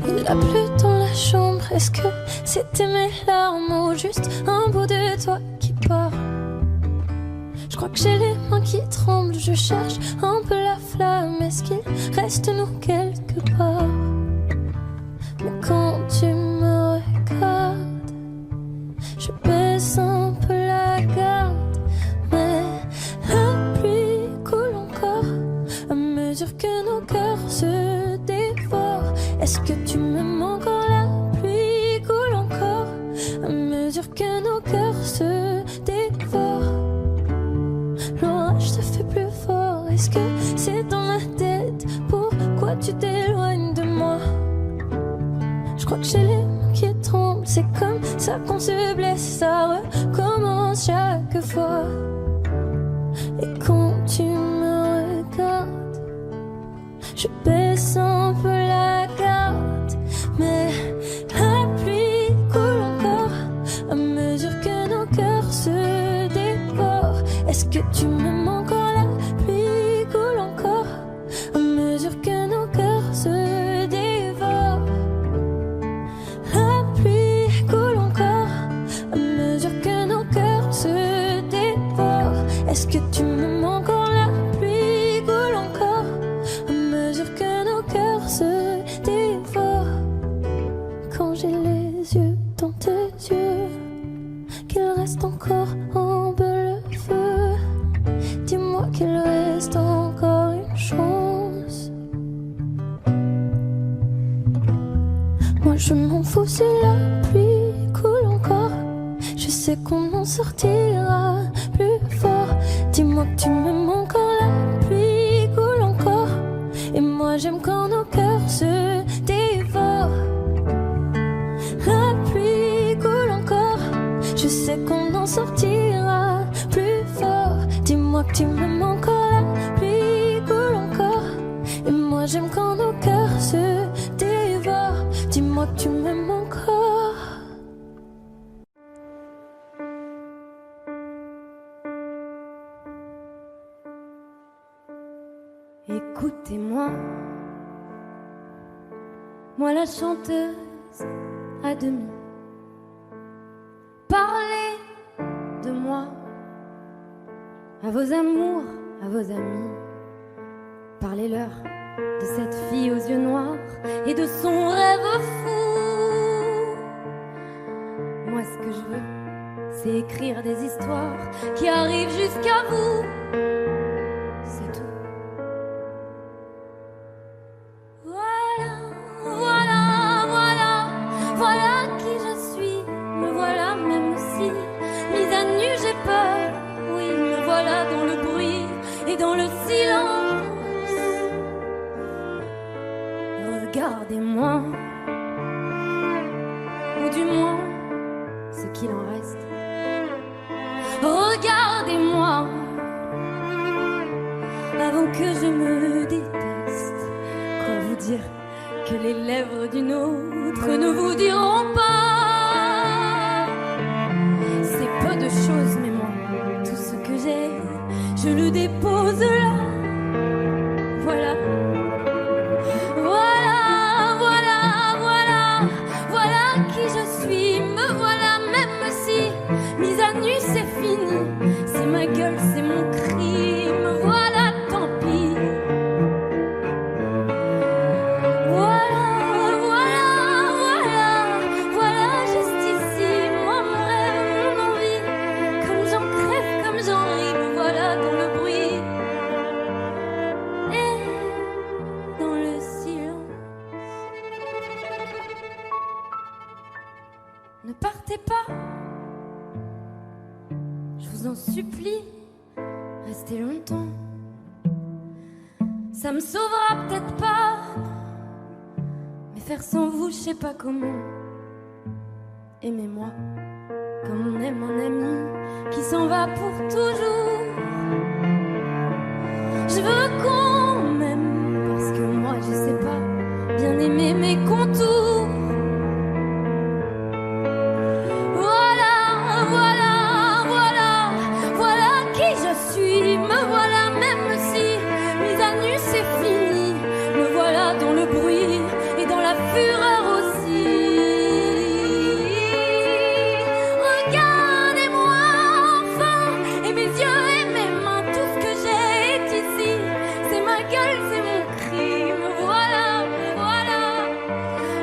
Il a plu dans la chambre, est-ce que c'était mes larmes ou juste un bout de toi qui part? Je crois que j'ai les mains qui tremblent, je cherche un peu la flamme, est-ce qu'il reste nous quelque part? Mais quand tu me regardes, je baisse un peu la garde, mais la pluie coule encore à mesure que nos cœurs se dévorent. Est-ce que tu m'aimes encore? La pluie coule encore à mesure que nos cœurs se dévorent. L'orage se fait plus fort. Est-ce que c'est dans ma tête? Pourquoi tu t'éloignes de moi? Je crois que j'ai les mains qui tremblent. C'est comme ça qu'on se blesse. Ça recommence chaque fois. Et quand tu me regardes, je baisse un peu la garde, mais la pluie coule encore à mesure que nos cœurs se dévorent. Est-ce que tu m'aimes encore? La pluie coule encore à mesure que nos cœurs se dévorent. La pluie coule encore à mesure que nos cœurs se dévorent. Est-ce que tu m'aimes encore? La pluie coule encore à mesure que nos cœurs se dévorent. Quand j'ai les yeux dans tes yeux, qu'il reste encore en bleu le feu. Dis-moi qu'il reste encore une chance. sortira plus fort. Dis-moi que tu m'aimes encore, la pluie coule encore. Et moi j'aime quand nos cœurs se dévorent. La pluie coule encore, je sais qu'on en sortira plus fort. Dis-moi que tu m'aimes encore, la pluie coule encore. Et moi j'aime quand nos cœurs se dévorent. Dis-moi que tu m'aimes encore. Écoutez-moi, moi la chanteuse à demi. Parlez de moi à vos amours, à vos amis. Parlez-leur de cette fille aux yeux noirs et de son rêve fou. Moi ce que je veux, c'est écrire des histoires qui arrivent jusqu'à vous. C'est tout. Voilà qui je suis, me voilà même si mise à nu j'ai peur. Oui, me voilà dans le bruit et dans le silence. Regardez-moi, ou du moins ce qu'il en reste. Regardez-moi, avant que je me déteste. Quoi vous dire que les lèvres d'une autre ne vous diront pas? C'est peu de choses, mais moi, tout ce que j'ai, je le dépose là. Voilà. Voilà qui je suis, me voilà même si mise à nu c'est fini. C'est ma gueule, c'est mon cri, me voilà, tant pis. Voilà, juste ici, moi mon rêve, mon envie. Comme j'en crève, comme j'en ris, me voilà dans le bruit et dans le silence. Ne partez pas, je vous en supplie, restez longtemps. Ça me sauvera peut-être pas, mais faire sans vous, je sais pas comment. Aimez-moi comme on aime un ami qui s'en va pour toujours. Je veux qu'on m'aime parce que moi je sais pas bien aimer mes contours. Voilà qui je suis, me voilà même si mise à nu c'est fini. Me voilà dans le bruit et dans la fureur aussi. Regardez-moi enfin, et mes yeux et mes mains, tout ce que j'ai est ici. C'est ma gueule, c'est mon cri, me voilà, me voilà,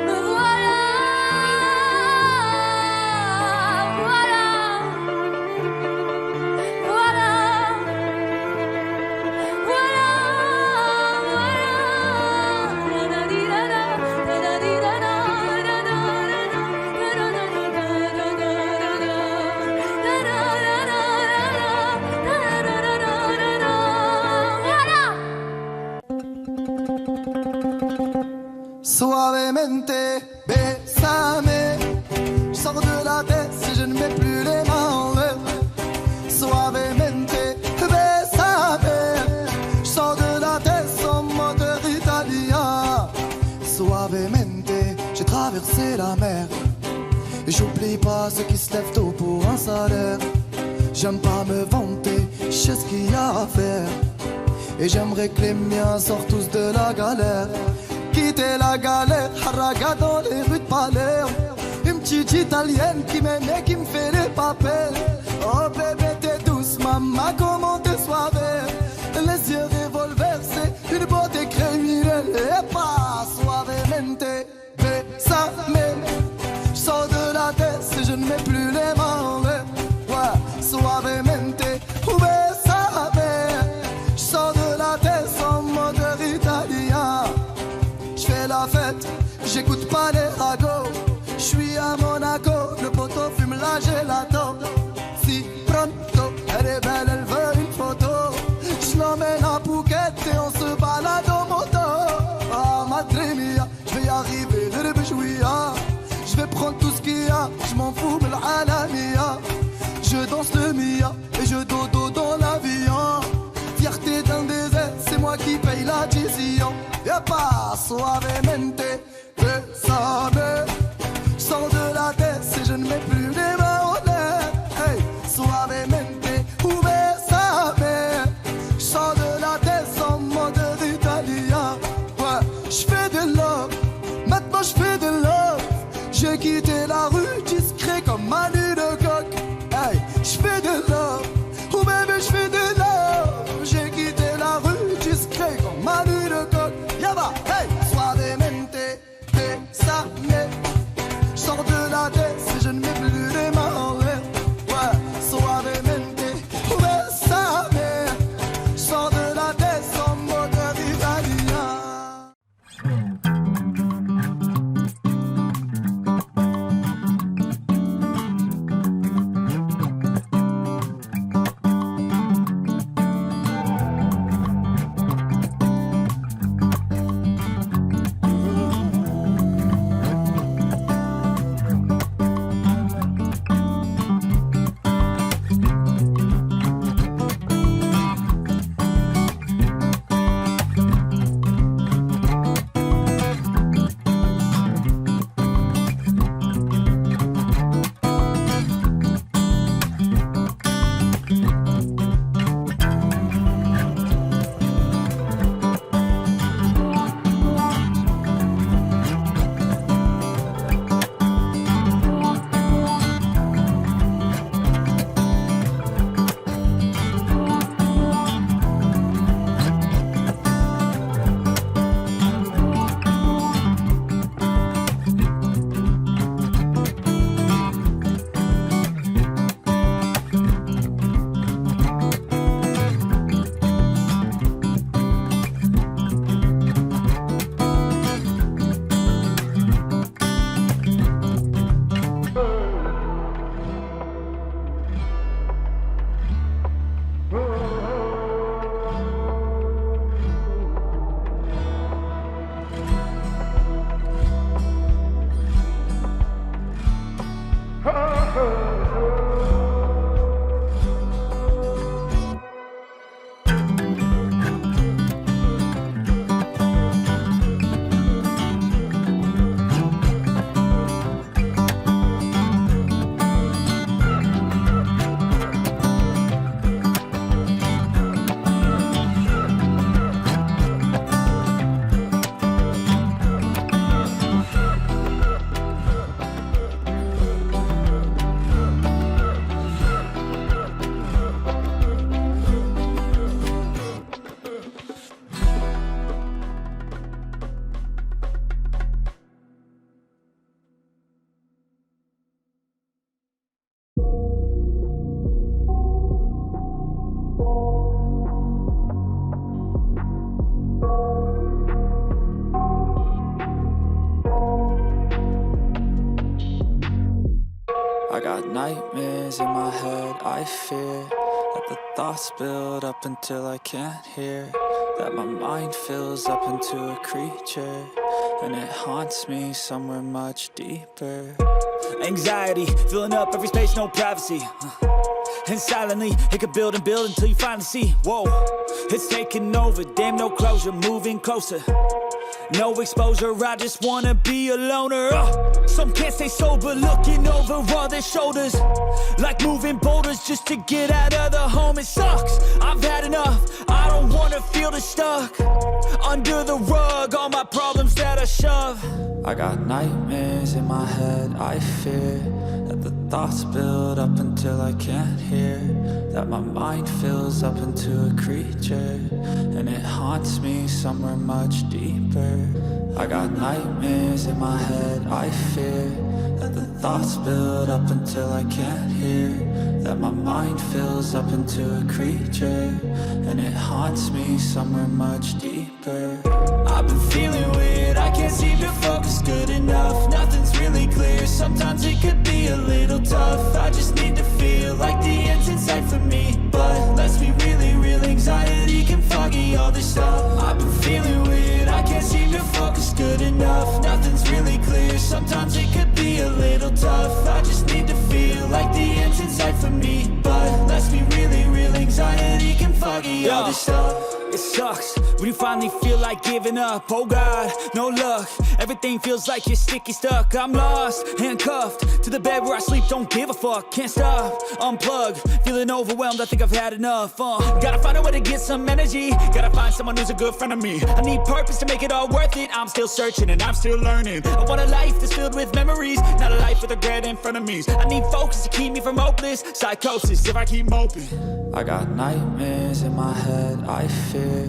me voilà. Suavemente, bésame. Je sors de la tête si je ne mets plus les mains en l'air. Suavemente, bésame. Je sors de la tête sans moteur italien. Suavemente, j'ai traversé la mer. Et j'oublie pas ceux qui se lèvent tôt pour un salaire. J'aime pas me vanter, je sais ce qu'il y a à faire. Et j'aimerais que les miens sortent tous de la galère. Quitter la galère, haraga dans les rues de Palerme. Une petite italienne qui m'aime et qui me fait les papels. Oh bébé t'es douce, maman comment t'es soirée. Les yeux revolver, c'est une beauté criminelle. Et pas suavemente, bésame. Je sors de la tête si je ne mets plus les mains en l'air. Ouais, suavemente, bésame. Je sors de la tête sans moteur italien. J'fais la fête, j'écoute pas les ragots. J'suis à Monaco, le poteau fume la gelato. Si decisión. Ya pas suavemente, bésame. Sors de la tête si je ne mets plus les mains en l'air. Hey, suavemente, ou bésame. Sors de la tête en mode italien. Ouais, j'fais de love, maintenant j'fais de love. J'ai quitté la rue discret comme Manu de coq. Hey, j'fais de love, ou baby j'fais de love. J'ai quitté la rue discret comme Manu de coq. Yaba, hey, suavemente, bésame. Sors de la tête si je ne mets plus les mains en l'air. Ouais, suavemente, bésame. Sors de la tête sans moteur italien. I got nightmares in my head, I fear that the thoughts build up until I can't hear, that my mind fills up into a creature, and it haunts me somewhere much deeper. Anxiety, filling up every space, no privacy. And silently, it could build and build until you finally see, whoa, it's taking over, damn no closure, moving closer. No exposure, I just wanna be a loner. Some can't stay sober, looking over all their shoulders, like moving boulders just to get out of the home. It sucks, I've had enough, I don't wanna feel the stuck under the rug, all my problems that I shove. I got nightmares in my head, I fear that the thoughts build up until I can't hear, that my mind fills up into a creature, and it haunts me somewhere much deeper. I got nightmares in my head, I fear that the thoughts build up until I can't hear, that my mind fills up into a creature, and it haunts me somewhere much deeper. I've been feeling weird, I can't seem to focus good enough. Nothing's really clear, sometimes it could be a little tough. I just need to feel like the end's in sight for me, but let's be really real, anxiety can foggy all this stuff. I've been feeling weird, I can't seem to focus good enough. Nothing's really clear, sometimes it could be a little tough. I just need to feel like the end's in sight for me, but let's be really real, anxiety can foggy all this stuff. It sucks when you finally feel like giving up. Oh God, no luck. Everything feels like you're sticky stuck. I'm lost, handcuffed to the bed where I sleep. Don't give a fuck, can't stop. Unplug, feeling overwhelmed. I think I've had enough. Gotta find a way to get some energy. Gotta find someone who's a good friend of me. I need purpose to make it all worth it. I'm still searching and I'm still learning. I want a life that's filled with memories, not a life with regret and frenemies. I need focus to keep me from hopeless psychosis if I keep moping. I got nightmares in my head, I fear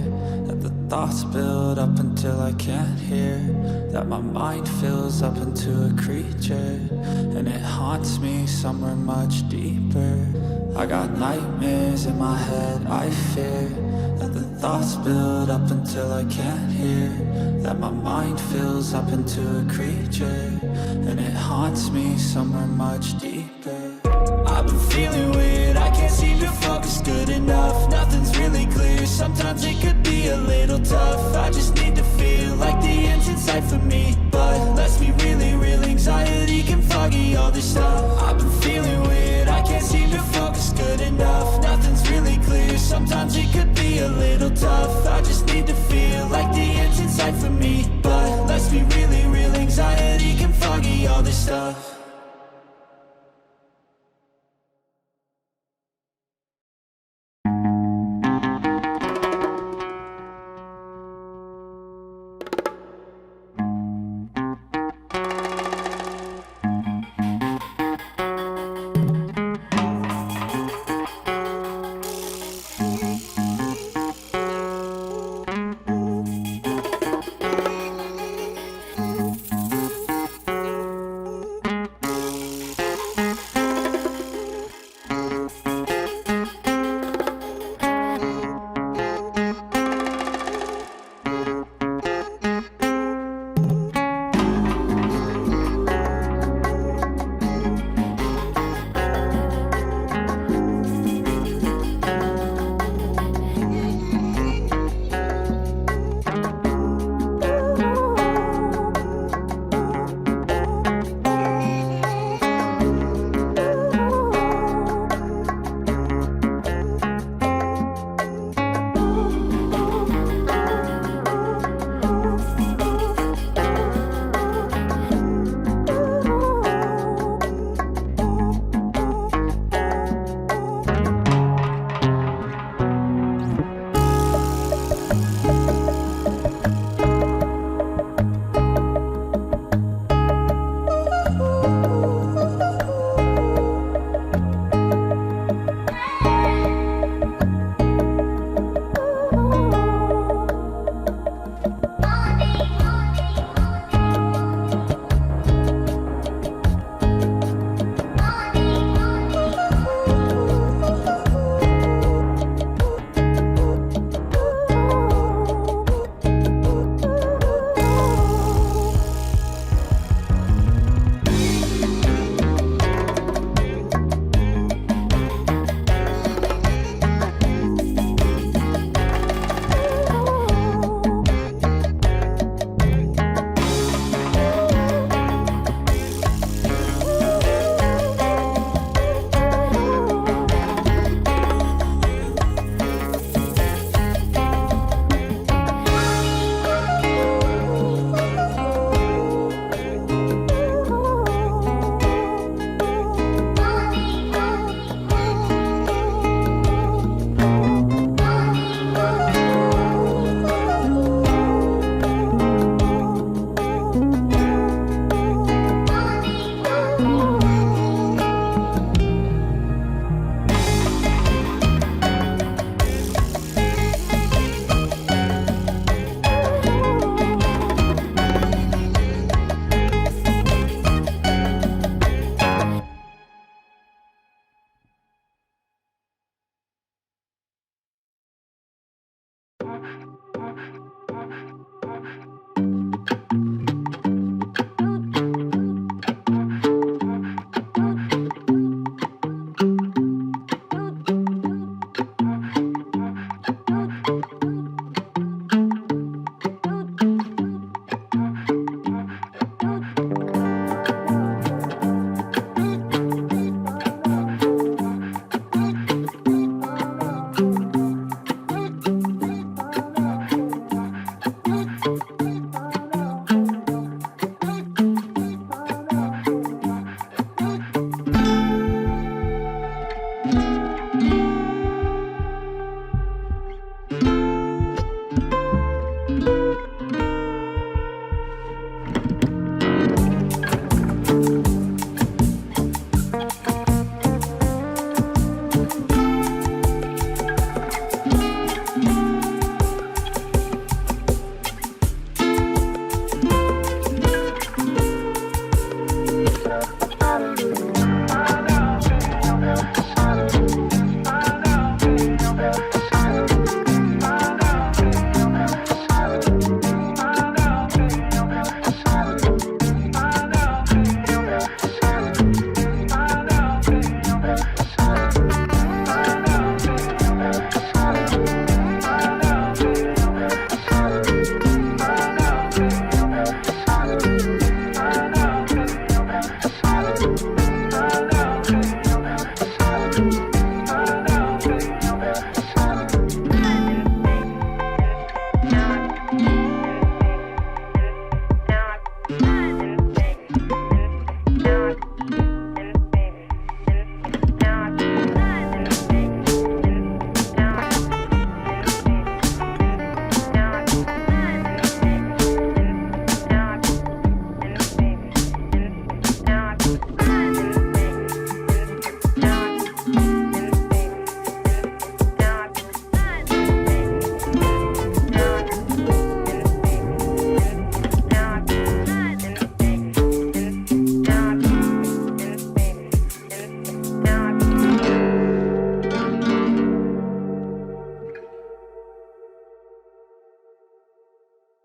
that the thoughts build up until I can't hear, that my mind fills up into a creature, and it haunts me somewhere much deeper. I got nightmares in my head, I fear that the thoughts build up until I can't hear, that my mind fills up into a creature, and it haunts me somewhere much deeper. I've been feeling weird, I can't seem to focus good enough. Nothing's really clear, sometimes it could be a little tough. I just need to feel like the end's in sight for me.